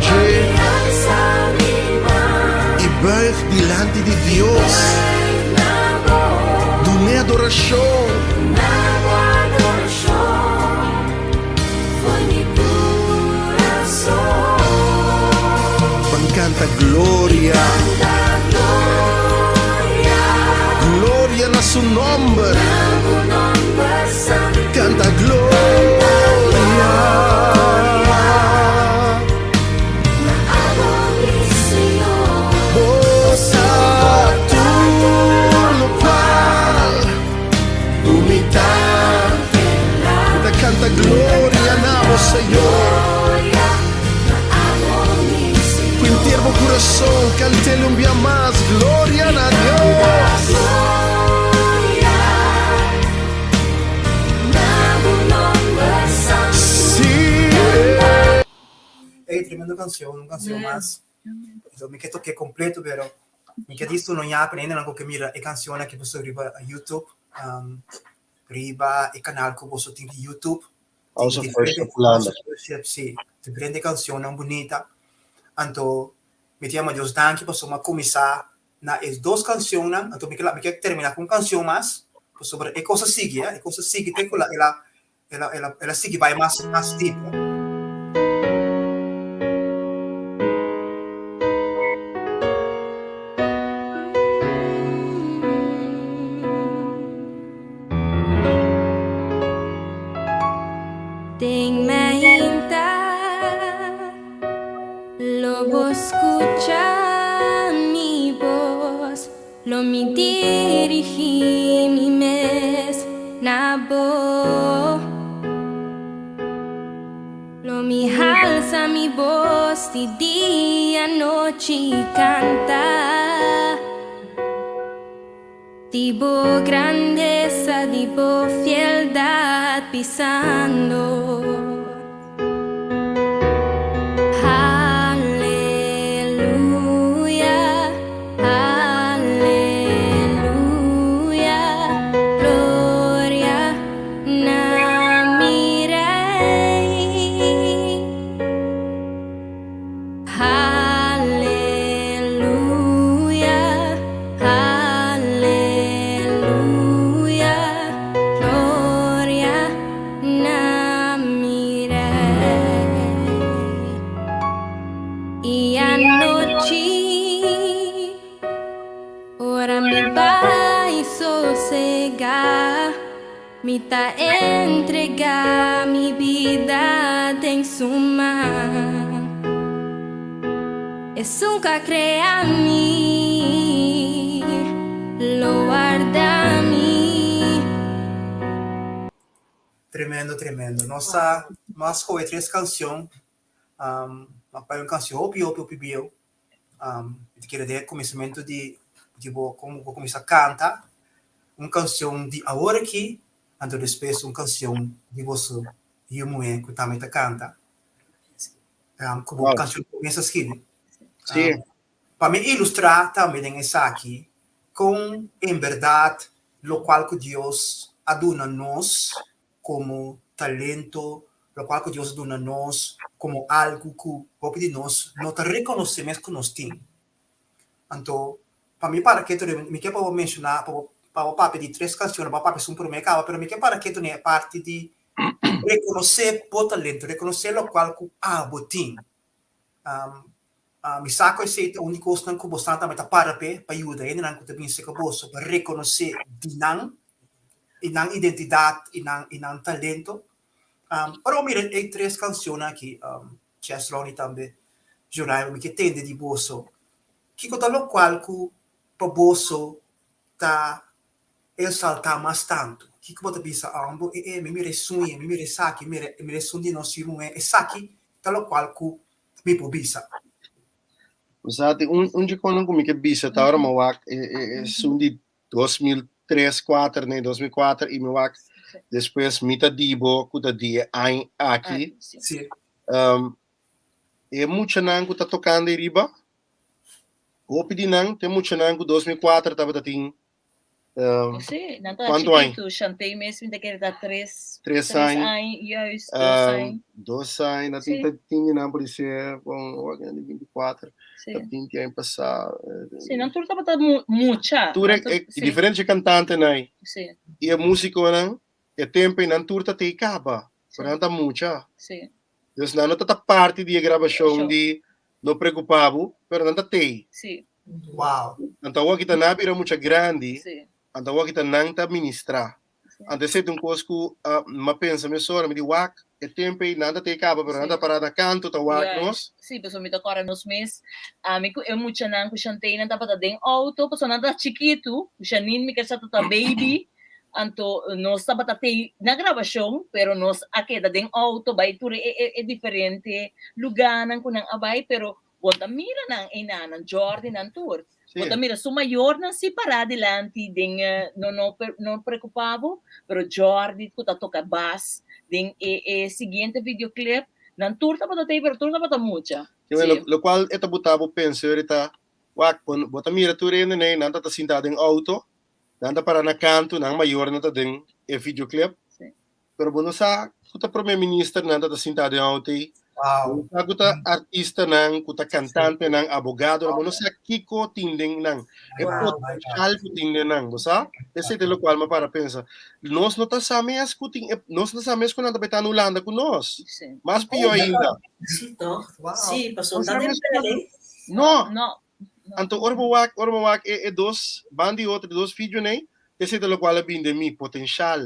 Speaker 3: buig delante de Dios. Dame adoración. Canta gloria. Gloria a su nombre. Canta gloria. Bosa turno cual humildad. Te canta gloria a Señor. Entierro corazón, cantele un día más, gloria a Dios. Sí.
Speaker 8: Hey, tremenda canción, una canción más. Yo me toqué completo, pero me quedé visto no ya aprendendo algo que mira, es canción que pues arriba a YouTube, arriba el canal que vos tiene YouTube.
Speaker 10: House of Worship Holanda.
Speaker 8: Sí, diferente canción, bonita. Então, me chama Deus danke para uma começar na as duas canções, então me quer terminar com canção mais sobre a coisa sigue, a coisa sigue tem que ela sigue vai mais deep.
Speaker 11: Lobo escucha mi voz, lo mi dirigí mi mes nabo, lo mi alza mi voz de día noche canta, tipo grandeza, tipo fieldad pisando. Mita entrega mi vida en su mano. Es un que crea mí, lo guarda mí.
Speaker 8: Tremendo, tremendo. Nossa, nós foi três canções, uma canção opio bio, que era o começamento de como vou começar a cantar, uma canção de agora aqui. Então, depois, uma canção de você e o mulher que também canta. Como a canção começa a escrever.
Speaker 10: Sim.
Speaker 8: Para me ilustrar também essa aqui, com, em verdade, o qual que Deus aduna nós como talento, o qual que Deus aduna nós como algo que, pouco de nós, não reconhecemos que nós temos. Então, para mim, para que eu me quero mencionar, para o papo de três canções, para o papo por me acaba, mas me quer para que tu é parte de reconhecer o talento, reconhecer o qual que botim. Me saco esse único coisa que você também para ajudar, ainda não que também se acabou para reconhecer dinam, inang identidade, inang talento. Para mim é três canções aqui, Chesron também, Jurai, me que tende de bolso, que o tal qual que para bolso tá exaltar mais tanto. Que você pensa, me mire sonho, me mire saque, me mire sonho de nós irmãos, é saque, tal qual que me pobisa.
Speaker 10: Sabe, onde quando me que bisa, tá hora mawak, sonho de 2003-2004, né, 2004, e mawak, depois mita dibo, kuta dia, aqui.
Speaker 8: Sim.
Speaker 10: É muito nango tá tocando em riba. O pedinang, tem muito nango 2004, tava dating
Speaker 9: Sim, não tá
Speaker 10: quanto
Speaker 9: chiquito, chantei mesmo daquele da 3
Speaker 10: anos,
Speaker 9: juist, 2 anos.
Speaker 10: 2 anos, na
Speaker 9: Sim.
Speaker 10: tinha não por isso com 24,
Speaker 9: Sim.
Speaker 10: 20 anos passado.
Speaker 9: Sim, não tudo tá mucha.
Speaker 10: Tu é diferente cantante né?
Speaker 9: Sim,
Speaker 10: E a música não, é tempo e não turta te acaba, pero não tá mucha.
Speaker 9: sim,
Speaker 10: Então não tá parte de gravação
Speaker 9: Show.
Speaker 10: de não preocupado, pero não tá te.
Speaker 9: sim,
Speaker 8: Wow.
Speaker 10: Então o que tá na bira muito grande,
Speaker 9: sim.
Speaker 10: então o que tá não tá ministrar. Antes de coisa que me pensa me sora me di wak é tempo e nada te acaba, pero nada para na canto tá wak nós.
Speaker 9: Sim, pessoal, me tocaram nos meses. Amigo, eu muito não que chantei não tava dentro auto, pessoal não tá chiquito, janin me que sa tá baby. Anto nós tava até na gravação, pero nós aqui da dentro auto, vai tudo é diferente lugar não com não abai, pero bota mira não ina não Jordan não tour. Bota mira su maior não se parar delante den não preocupado, pero Jordan que tá toca bass, den seguinte videoclip não tour tava até pero tour tava mucha.
Speaker 10: Lo qual é botado pensa ahorita, wak bota mira tu rene né, nada tá sentado em auto. Nanda para na canto, nang maior na tadeng videoclip.
Speaker 9: Sim.
Speaker 10: Pero bueno sa, kuta primeiro-ministro nanda ta sentado em auto.
Speaker 8: Wow.
Speaker 10: Kuta artista nang, kuta cantante nang, abogado na bueno sa kiko tinding nang. E potencial ko tinding nang, bosa? Esse é lo qual ma para pensa. Nós não tá sames kuting, nós não sabemos kung nanda betano Holanda com nós.
Speaker 9: Sim.
Speaker 10: Mas pior ainda.
Speaker 6: Sim, então.
Speaker 8: Wow.
Speaker 6: Sim, passou
Speaker 10: Nós
Speaker 6: da
Speaker 10: sabemos
Speaker 6: dele.
Speaker 10: No.
Speaker 9: No.
Speaker 10: Anto orbowak é dois bandi outro dois vídeos né esse é lo qual é bem de mim potencial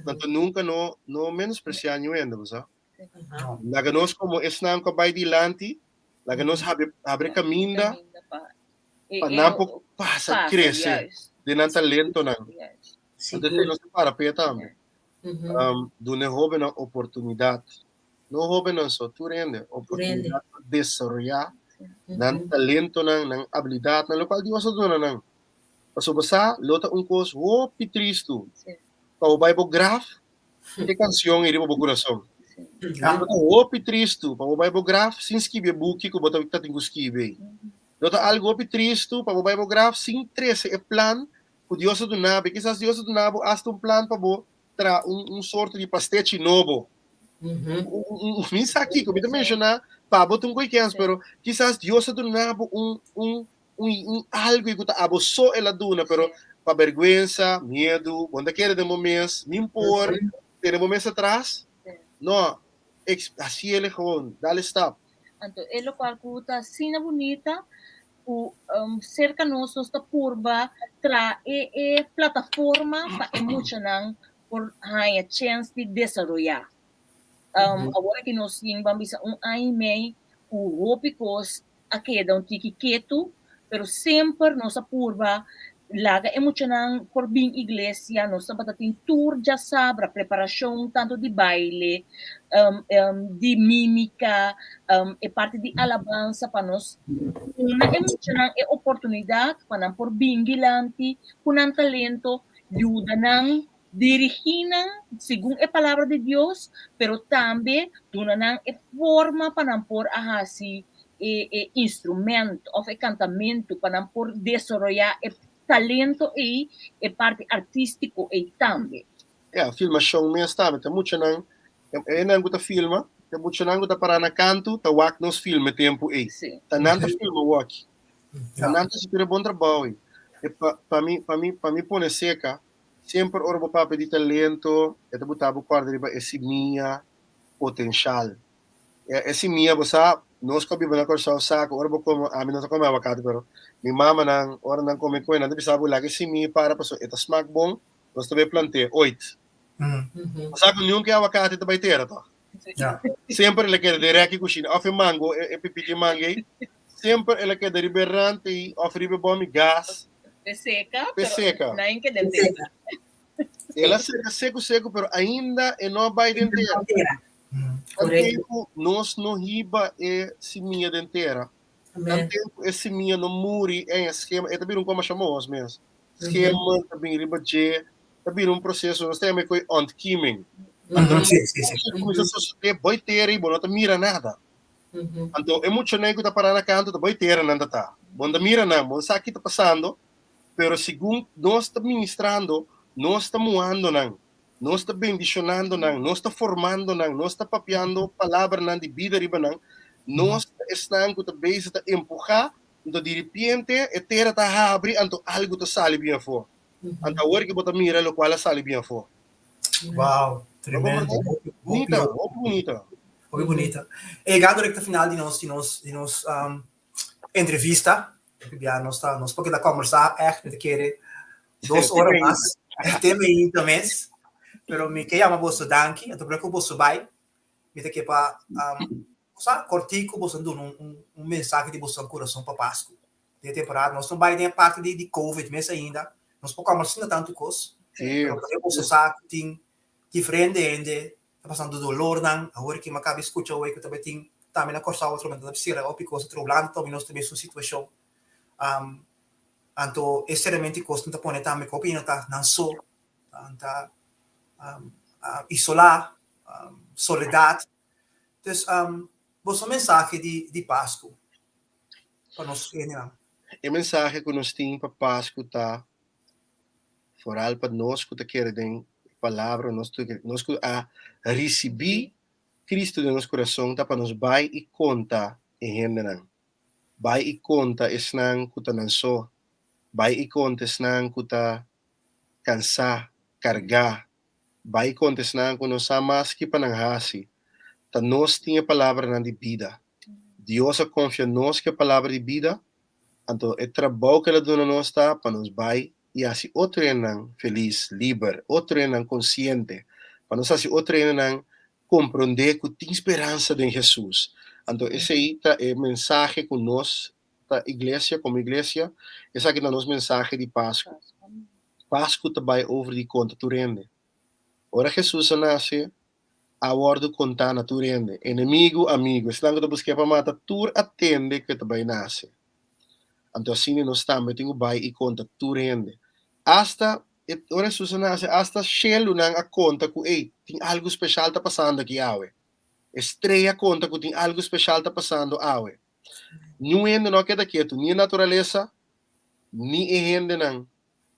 Speaker 10: tanto nunca no menospreciar ninguém você laga nós como esnam com vai dilante laga nós abre caminho para não passa crescer de não talento não então nós para peta do ne joven a oportunidade no joven não só tu rende oportunidade de desarrollar ng talento ng habilidad ng lokal Dios doon nang pasubasa lota unkos wo pitristo paubay bo graph de canción iri bo coração wo pitristo paubay bo graph sin skibe buki ko bota victa tingo skibe lota algo pitristo paubay bo graph sin 13 e plan ko Dios do nabe quizás Dios do nabo hasta um plan pa bo tra sorte de pastete novo minsa aqui como eu mencionar Pabo tunggu ikan, pero quizás Dios do nabo algo que abo so ela duna, pero pa vergüenza, medo, onde quer de momentos, me impor, ter momentos atrás, no, assim ele gewoon, dale stop.
Speaker 9: Então, é o qual cuta sina bonita, o cerca nosso esta curva tra plataforma para emocionar por a chance de desenvolver. Agora que nós vamos a ano o hópicos aqui dá tiki quieto, pero sempre nossa curva laga emocionante por bem igreja, nós estamos tendo tour já sabe, preparação tanto de baile, de mímica, e parte de alabança para nós. Uma emocionante oportunidade para por bem guilante, com um talento, ajuda diriginan según a palavra de Dios, pero também donan a forma para por ahasi instrumento ou cantamento para por desenvolver o talento e parte artístico e também.
Speaker 10: É, filmação mesmo também, tem muito não, não guta filma, tem muito não guta para na canto, tá wak nos filme tempo aí. Tá nada filma wak. Tá nada se tira bom trabalho. E para mim pone seca. Sempre orbo papo de talento, eu te botava quarto de esse minha potencial. Esse minha, você nós comemos na corção saco, orbo como a mim não come avocado, pero minha mama não, ora não come coisa, não precisa bular esse minha para pessoa, eta smack bom, nós também plantei 8. Saco nenhum que avocado te vai ter, tá? Sempre ele quer direct cozinha, off mango, pipi de mango, sempre ele quer liberante e oferir bom gás.
Speaker 9: Seca,
Speaker 10: seca.
Speaker 9: Não é que dentro.
Speaker 10: Ela seco, pero ainda não vai dentro. Tempo nós não riba esse minha denteira. Tempo esse minha não muri em esquema. É também como chamamos mesmo. Esquema também riba de também processo. Nós temos que ontkieming. Começa a sociedade vai ter e não mira nada. Então é muito nem que tá parando na canto, vai ter nada tá. Bom da mira não, bom sabe que tá passando. Pero según nós está ministrando, nós está moando nang, nós está bendicionando nang, nós está formando nang, nós está papiando palavra nang de vida riba nang, nós estamos com a base de empurrar, então de repente a terra está abre, então algo está sale bem fora. Então agora que bota mira lo qual sale bem fora.
Speaker 8: Wow, tremendo.
Speaker 10: Bonita, bonita.
Speaker 8: Muy bonita. E agora recta final de nos entrevista. Ja, nós podemos conversar echt met de 2 horas mais. Tema ainda mês. Pero me que llama você danke, então para que você vai, me te que para cortico você dando mensagem de você coração para Páscoa. De temporada nós não vai nem parte de COVID mês ainda. Nós podemos conversar tanto coisa. Pero para você sabe tem diferente ainda. Passando dolor nang, agora que macabe escuta o que também tem também na corsa outro momento da psira, ou because troublando também nós também sua situação. Anto extremamente costo tá pone também copina tá não só anta isolar, soledade. Então, você mensagem de Páscoa para nós né?
Speaker 10: A mensagem que nós temos para Páscoa tá foral para nós que querem palavra nós a receber Cristo no nosso coração tá para nos vai e conta em hendenan vai e conta esnang kuta nanso vai e conta esnang kuta cansa carga vai e conta esnang kuno samas que pananghasi ta nós tinha palavra na de vida Deus a confia nós que a palavra de vida então é trabalho que ela dona nós tá para nos vai e assim outro enang feliz, livre, outro enang consciente, para nós assim outro enang compreender que tem esperança em Jesus. Então esse aí é mensagem que nós, a igreja como igreja, essa aqui é nossa mensagem de Páscoa. Páscoa também over de conta tu rende. Ora Jesus nasce, a word conta na tu rende. Inimigo, amigo, estão que tu busca para matar, tu atende que também nasce. Então assim nós também temos vai e conta tu rende. Hasta ora Susana hasta Shell nang a conta que tem algo especial tá passando aqui awe. Estreia conta que tem algo especial tá passando awe. Não é não queda quieto, nem natureza, nem gente nang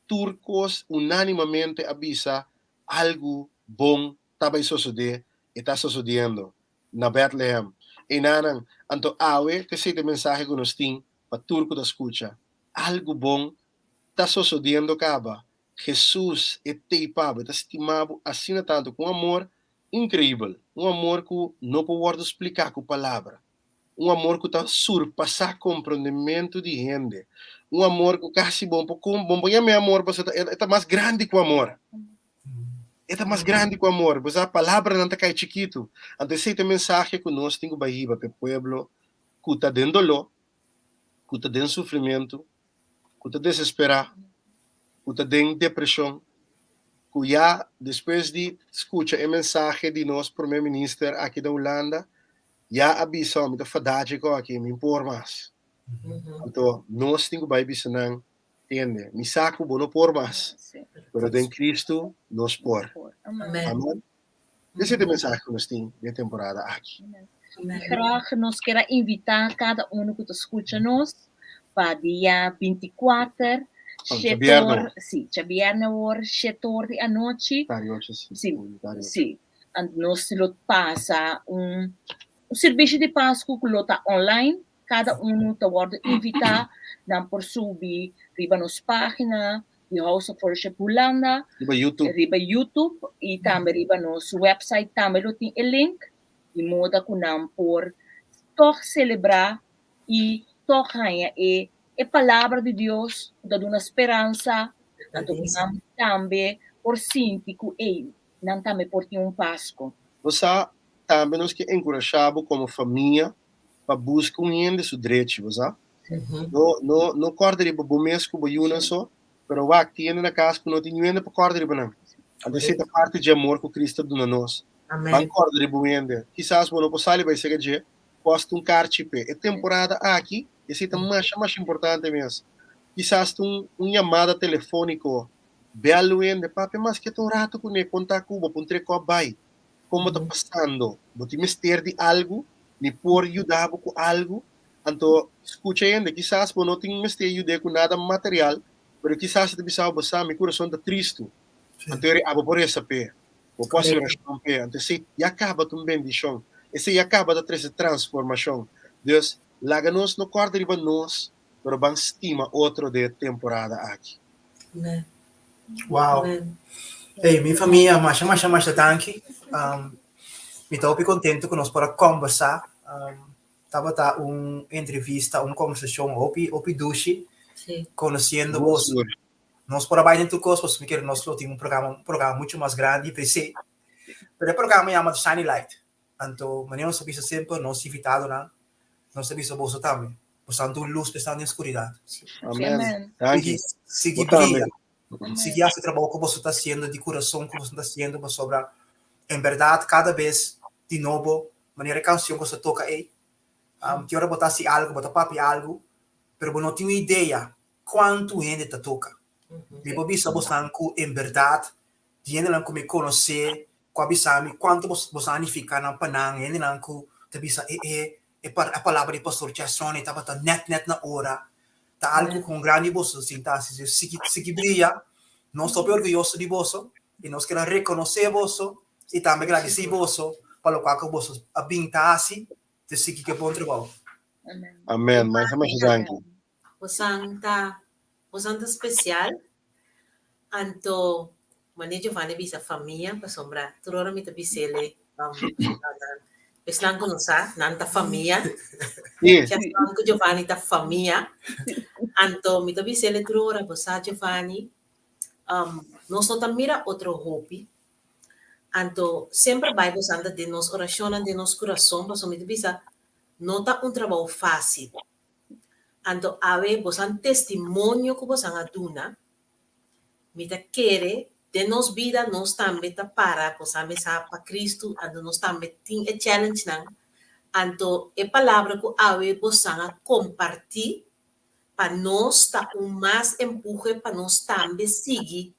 Speaker 10: turcos unanimamente avisa algo bom tá vai suceder e tá sucedendo na Bethlehem. E nanang anto awe que se de mensagem que nós tem para turco da escuta. Algo bom está sucedendo acaba. Jesus é teipado, está estimado assim tanto com amor incrível, amor que não pode explicar com palavra, amor que está surpassar compreendimento de gente, amor que quase bom é meu amor, é mais grande que o amor, é mais grande que o amor, a palavra não está cai chiquito, então essa mensagem que nós temos para o povo que está dentro dor, que está dentro sofrimento, que está desesperado, que está dentro depressão, que já depois de escutar a mensagem de nosso primeiro-ministro aqui da Holanda, já avisou me da verdade que aqui me impor mais. Então, nós temos que avisar não, entende? Me saco bom não por mais, mas em Cristo nós por. Amém. Essa é a mensagem que nós temos de temporada aqui.
Speaker 9: Graag nós quero invitar cada um que escuta nós para dia 24 setor, sim, viernes hora, setor de a noite. Sim. And nós lo passa serviço de Páscoa que lota online. Cada um te pode invitar não por subir riba nos página de House of Worship Holanda, riba YouTube e também riba nos website também lo tem o link de modo que não por toch celebrar e toch ganhar a palavra de Deus dá uma esperança também por sentir que não também por ter Páscoa.
Speaker 10: Você também nos que encorajamos como família para buscar de seu direito, você? Não corda de bom mês que boiuna só, pero o que tem na casa que não tem ninguém para corda de banana. A essa parte de amor que Cristo dá a nós. Amém. Corda de boiende. Quizás não possa vai ser que posta cartipe. É temporada aqui, esse é mais importante mesmo. Quizás chamada telefônica, belo ende, papi, mas que rato com ele contar com o pontre com a bai. Como está passando? Você mister de algo, me por ajudar com algo, então escuta ainda, quizás não tem mister ajudar com nada material, pero quizás te bisa bosa mi coração tá triste. Então ele aba por essa pé. O posso oração pé. Então se ya acaba tum bendição. Esse ya acaba da três transformação. Deus láganos no quarto riba nós, pero bang estima outro de temporada aqui.
Speaker 6: Amen.
Speaker 8: Wow.
Speaker 6: Amen.
Speaker 8: Hey, minha família, mas danke. Me estou contente que nós para conversar. Tava entrevista, conversação opi dushi,
Speaker 6: Sim.
Speaker 8: conhecendo vos. Nós por abaixo dentro cosmos, porque nós temos um programa muito mais grande, PC. Pero o programa chama Shiny Light. Então, maneira nós sabemos sempre, nós invitado na, nós sabemos você também. Portanto, luz está na escuridão.
Speaker 10: Amém. Danke.
Speaker 8: Seguir brilha. Seguir esse trabalho que você está fazendo, de coração que você está fazendo, sobre, em verdade, cada vez, de novo, maneira canção que você toca aí, que hora botar-se algo, botar papi algo, pero não tenho ideia quanto gente te toca. Me bobi sa bosan ku em verdade, diene lang ku me conhecer, ku abisami quanto bosan fica na panang, yene lang ku te bisa a palavra de pastor Chasson, tava ta net na hora. Ta algo com grande bosso sintaxe, se brilha, não sou orgulhoso de bosso, e nós queremos reconhecer bosso, e também agradecer bosso, para o qual bosso abintasse, de seguir que bom trabalho.
Speaker 10: Amém. Mas danke.
Speaker 6: Bosanta especial. Anto, mane Giovanni bisa família, para sombra. Turora mi tabi sele. Peslang ko sa nanta família.
Speaker 10: Yes.
Speaker 6: Peslang ko Giovanni ta família. Anto, mi tabi sele turora bosa Giovanni. Nós não mira outro hobby. Anto, sempre vai bosanta de nos oração de nos coração, para sombra bisa não tá trabalho fácil. Anto ave bosan testimonio que bosan aduna, mita quere de nos vida nos tambe ta para bosan mesa pa Cristo, anto nos tambe ting e challenge nang, anto e palavra que ave bosan a compartir pa nos ta mais empuje pa nos tambe seguir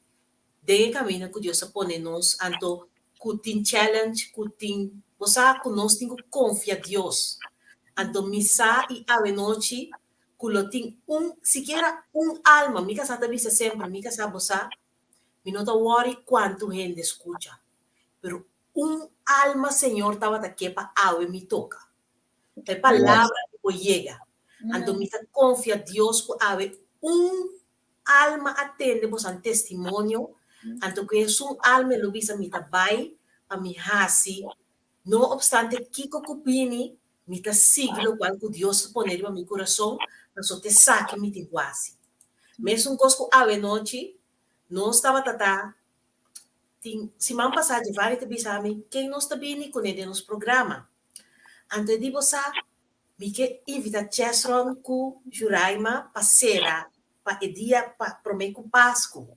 Speaker 6: de caminho que Deus pone nos, anto kutin challenge, kutin bosan que nos tingo confia Deus, anto misa e ave noite culotin siquiera alma, mi casa dice siempre, mi casa bosa, mi no te worry cuánto gente escucha, pero alma, Señor, estaba aquí para ave mi toca, la palabra que llega, ando mi confía Dios que ave alma atende bosa testimonio, ando que es alma lo visa mi tabai, a mi hasi, no obstante kiko kupini, mi ta siglo cual que Dios poner en mi corazón, so te saque mi tiguasi. Mesmo cosco ave noite, não estava tata. Se man passar de várias te bisami, quem nós tabini com ele nos programa. Ante de bosa, mi que invita Chesron ku Juraima pasera pa edia pa promeco Pasco.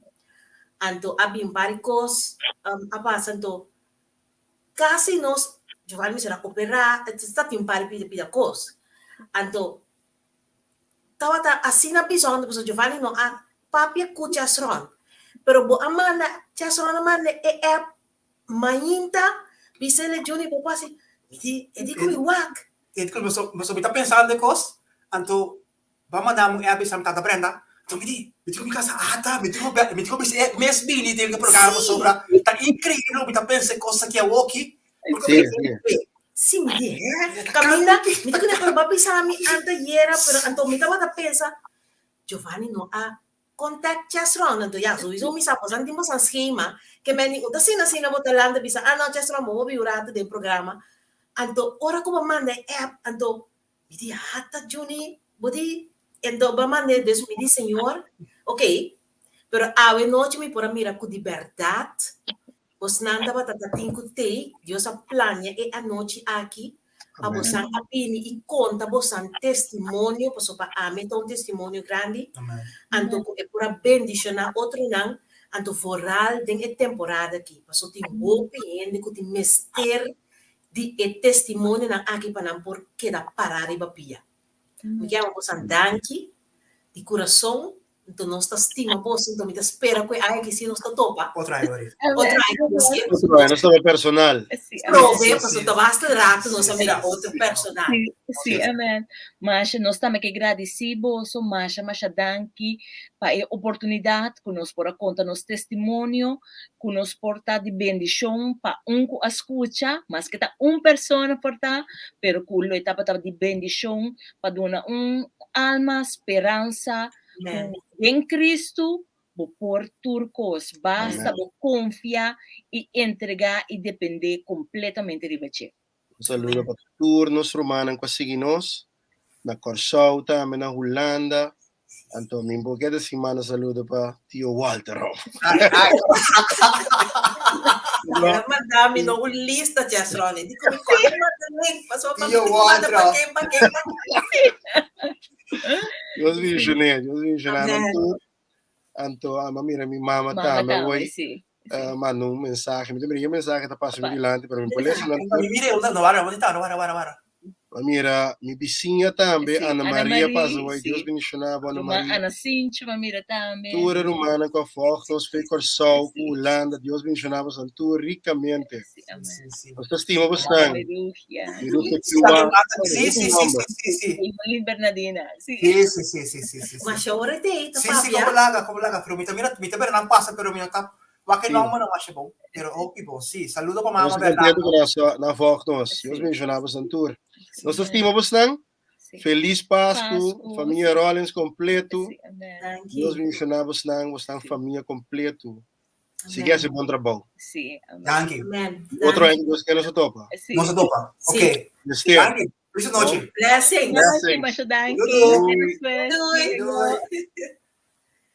Speaker 6: Anto abim baricos apasanto quase nós Giovanni será operar, está timpar pida cos. Anto tawata asina bison so Giovanni no a papia ku Chesron. Pero bo amana Chesron amana mainta bisele Juni popasi edi ko iwak.
Speaker 8: Edi ko so bita pensando de cos, anto vamos dar um abisam tata Brenda. Então me digo casa ata, me digo mes bini del programa sobra. Tá incrível, bita pensa coisa que é walkie.
Speaker 6: Sim, camina, me digo na papi sami anta yera, pero anto me tava pensa Giovanni no a contact Chesron anto ya so iso mi sa posan timos ang schema que me ni utasina sina botalanda bisa ano Chesron mo biurata del programa. Anto ora ko ba manda app anto me di hata Juni bodi endo ba manda des me di Senhor, ok, pero ave noite me pora mira com liberdade. Os nanda ba tatatin ko te, Dios a plania e a noite aqui, a bosan apini e conta bosan testemunho, paso pa ame ton testemunho grande, anto ko e pura bendición na outro nang, anto foral den e temporada aqui, paso tin hope ende ko tin mester di e testemunho na aqui panam por queda parar e bapia. Me chamo bosan danki, di coração, Então, nós está estima, vos, então, me espera que ai que se nós está topa.
Speaker 8: Outra aí, Maria.
Speaker 6: Outra ai que você.
Speaker 10: Bueno, esto es personal.
Speaker 9: Sim,
Speaker 6: Prove,
Speaker 8: sim,
Speaker 6: mas
Speaker 8: sim.
Speaker 6: então basta rato, nós
Speaker 8: Sim,
Speaker 6: mira
Speaker 8: sim,
Speaker 6: outro
Speaker 8: sim.
Speaker 6: personagem.
Speaker 9: Sim, amém. Mas nós também que agradecemos, mas danke para a oportunidade que nós por conta nosso testemunho, que nos porta de bendição para que escuta, mas que está pessoa porta, pero que lo etapa de bendição para dar alma, esperança
Speaker 6: Amen.
Speaker 9: em Cristo. Por turcos, basta
Speaker 10: Amén.
Speaker 9: confiar e entregar e depender completamente de você.
Speaker 10: Un saludo para turnos romanos que seguimos. Na Corsou também na Holanda. Então, me emboquei de semana saludo para tio Walter.
Speaker 6: Madami no lista de Astrone. Dico, mi cosa madami, passou para
Speaker 8: Tio Walter.
Speaker 6: para quem.
Speaker 10: Deus me ensinou,
Speaker 6: Amém.
Speaker 10: Anto, mira, mi mamá
Speaker 9: Mama
Speaker 10: também,
Speaker 9: também,
Speaker 10: hoje,
Speaker 9: sim.
Speaker 10: mandou um mensagem. Me lembro, mensagem está passando adiante, para mim, por isso,
Speaker 8: Mire, no, vara.
Speaker 10: mira, mi vizinha também,
Speaker 9: Sim,
Speaker 10: Ana
Speaker 9: Ana
Speaker 10: Maria,
Speaker 9: Maria,
Speaker 10: passou hoje,
Speaker 9: sim.
Speaker 10: Deus bendicionava Ana
Speaker 9: Uma
Speaker 10: Maria.
Speaker 9: Ana Cintia, mira também.
Speaker 10: Tour romana com a foto, nós foi Corsou, Holanda, Deus bendicionava Santur ricamente.
Speaker 9: Sim, amém.
Speaker 10: Nós estima bastante.
Speaker 9: Aleluia.
Speaker 8: Sì.
Speaker 9: Evelyn Bernardina. Sim.
Speaker 8: Sì.
Speaker 6: Mas ora dei,
Speaker 8: Sì,
Speaker 6: papia.
Speaker 8: come laga, però mi per non passa, però mi tap. Ma che non ma c'è bom. Però tipo, sì, saludo para
Speaker 10: Nós
Speaker 8: mamma
Speaker 10: estamos
Speaker 8: Bernardo.
Speaker 10: contentes na foto, nós. Deus bendicionava Santur. Nós estima bastante. Feliz Páscoa, família Rollins completo.
Speaker 9: Sim, amém.
Speaker 6: Thank
Speaker 10: Deus
Speaker 6: you.
Speaker 10: bendicionava bastante, família completo. Siga esse bom trabalho.
Speaker 9: Sim, amém.
Speaker 8: Danke.
Speaker 6: Amen.
Speaker 10: Outro ano, Deus quer nos topa.
Speaker 9: Sim.
Speaker 8: Non so dopo. Ok.
Speaker 10: Este
Speaker 8: Danke. Bis noche.
Speaker 6: Blessing.
Speaker 9: Blessing, mas danke.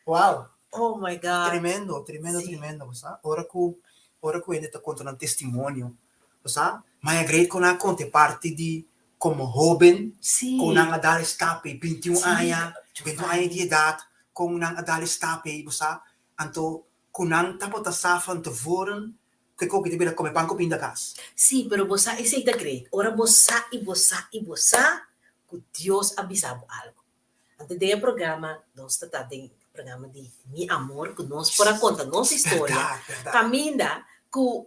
Speaker 8: Wow.
Speaker 6: Oh my God.
Speaker 8: Tremendo, sa? Ora que ainda está contando um testemunho, sa? Mas é great que não conta parte de como jovem,
Speaker 6: Sim.
Speaker 8: com não dar estape, 21
Speaker 6: Sim.
Speaker 8: anos de idade, com não dar estape, sa? Então, com não tá para safan te voren, que coque de como panco pinda casa.
Speaker 6: Sim, pero você esse é great. Ora você que Deus avisava algo. Antes do programa, nós está tem programa de Mi Amor, que nós por conta nossa história. Caminha que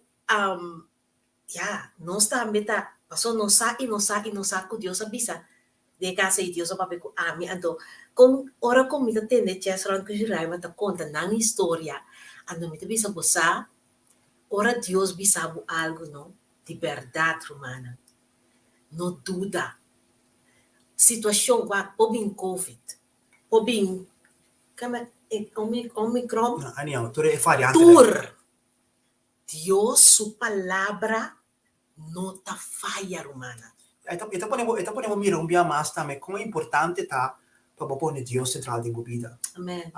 Speaker 6: nós também tá passou não sabe que Deus avisa. De casa e Deus papai com a mim, então com ora com me tende que as ran que jirai mata conta na história. Ando me avisa você. Ora Deus bisabo algo não de verdade romana. Não duda. Situação va pobin COVID. Pobin como Omicron.
Speaker 8: Aniamo, tu fai antes.
Speaker 6: Tur. Dios su palabra no ta falla romana.
Speaker 8: Então podemos mirar um dia mais também como é importante tá para pôr Deus central de vida.
Speaker 6: Amen.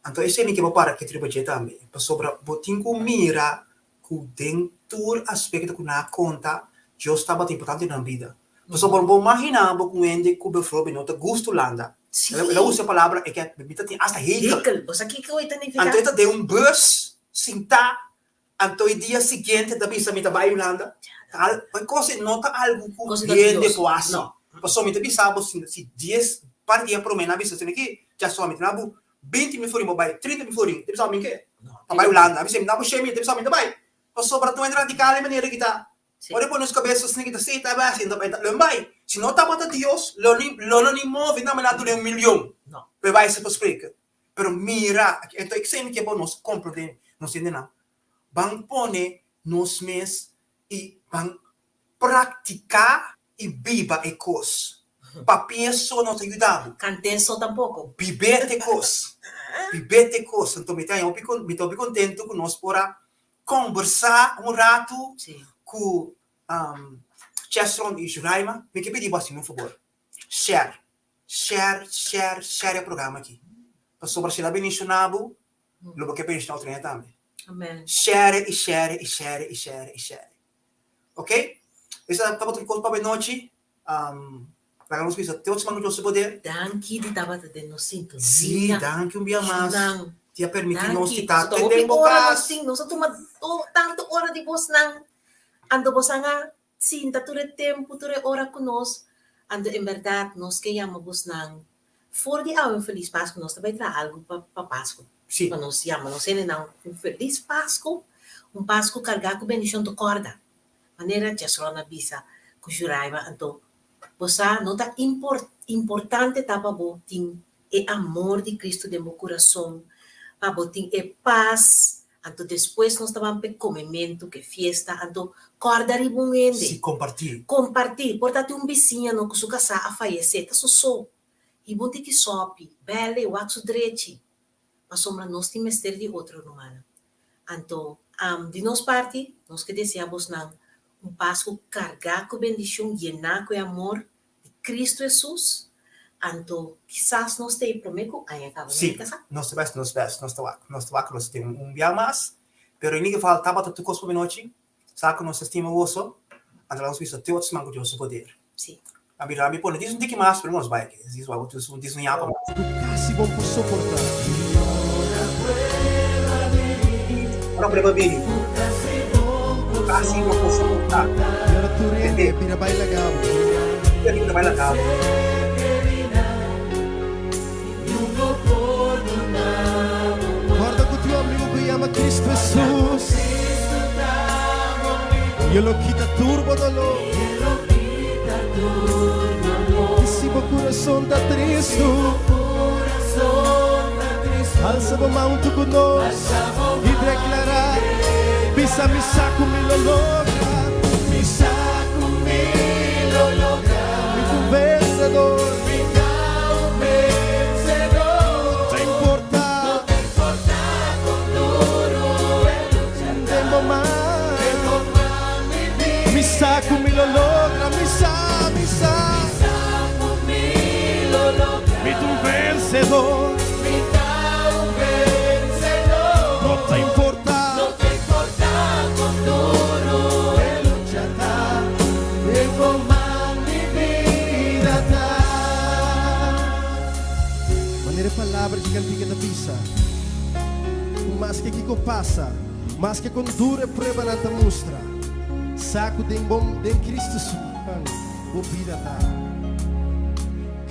Speaker 8: Então esse é que eu para que tributar também. Para sobre botin com mira com dentro aspecto que na conta Deus está muito importante na vida. Para sobre bom imaginar com ende que o flow não tá gosto landa. Ela usa a palavra é que a bebida tem hasta
Speaker 6: hekel. Você aqui que oita nem fica.
Speaker 8: Então de bus sinta. Então o dia seguinte da bisa me tá vai Holanda. Coisa nota algo que bien de poasi. Passou me bisa se 10 par dia pro mena bisa sene que já só me nabu 20 mil florin vai 30 mil florin. Bisa me que vai Holanda, bisa me nabu chemi, bisa me vai. Passou para tu entrar radical de maneira que tá. Ora por nos cabeças nem que tá se tá vai assim tá vai. Se não tá bota Deus, lo ni move na mena do 1 milhão.
Speaker 6: Não.
Speaker 8: Vai se explica. Pero mira, então é que sempre que é bom nos compreender, nos entender. Vão pone nos mes e vão praticar e viva e cos. Papel só não te ajudava.
Speaker 6: Canten só tampouco.
Speaker 8: Viver de cos. Então me tô contente que nós pora conversar rato com Chestron e Juraima. Me que pedir assim, por favor. Share o programa aqui. Para sobre se lá bendicionado, logo que bendicionar o treino também.
Speaker 6: Amen.
Speaker 8: Share. Ok? Essa tá botando coisa para noite. Pagamos com isso. Tem outros manos de poder.
Speaker 6: Danke de tava de no sinto.
Speaker 8: Sim, danke dia mais. Te permitir nós citar.
Speaker 6: Tem tempo hora nós ting, nós toma tanto hora de vos nang. Ando vos anga sinta ture tempo ture hora conosco. Ando em verdade nós que llama vos nang Voor die oude Feliz Páscoa, nós também traz algo para Páscoa.
Speaker 8: Sim.
Speaker 6: Mas nós chamamos, nós não Feliz Páscoa, Páscoa carregado com bendição do corda. Maneira que a na bisa, com juraiva, então, você não tá importante tá para botin é amor de Cristo de meu coração, para botin é paz. Então, depois nós estamos em comimento, que festa, então, corda ribungende.
Speaker 8: Se compartilhar.
Speaker 6: Compartilhar. Portanto, vizinho no que sua casa a falecer, tá só. E bom que sobe, bele, waxo direito. Mas sombra nós temos mestre de outro humano. Então, de nossa parte, nós que desejamos Páscoa carregar com bendição, llenar com amor de Cristo Jesus. Então, quizás nós tenhamos prometo, aí acaba
Speaker 8: Sim, nós temos, nós temos dia mais, pero em ninguém fala, tá tu coisa por noite, sabe que nós estima o osso, então nós vamos ter outros mangos de osso poder.
Speaker 6: Sim.
Speaker 8: A mim, pô, diz um tique mais para nós, vai, diz um nhapa mais.
Speaker 3: Casi bom por suportar.
Speaker 8: Ora, preva bem. Casi bom por suportar.
Speaker 3: E ora tu rende, pira baila gabo.
Speaker 8: Pira baila gabo.
Speaker 3: Guarda com teu amigo que ama Cristo Jesus. E lo quita turbo dolor. E se meu coração tá triste, alça a mão tu conosco e declarar: Pisa mi saco, mi lo logra. Mi saco, mi lo logra. Mi tu vencedor. Mi tu vencedor. No te importa con duro el luchar. Tengo más mi vida. Mi saco, mi lo logra. Mi saco, mi lo logra. Mi tu vencedor. Mi tu vencedor. No te importa. Palavras de cantiga da pisa. Mas que Kiko passa, mas que com dura prueba não te mostra. Saco de bom de Cristo supan, o vida dá.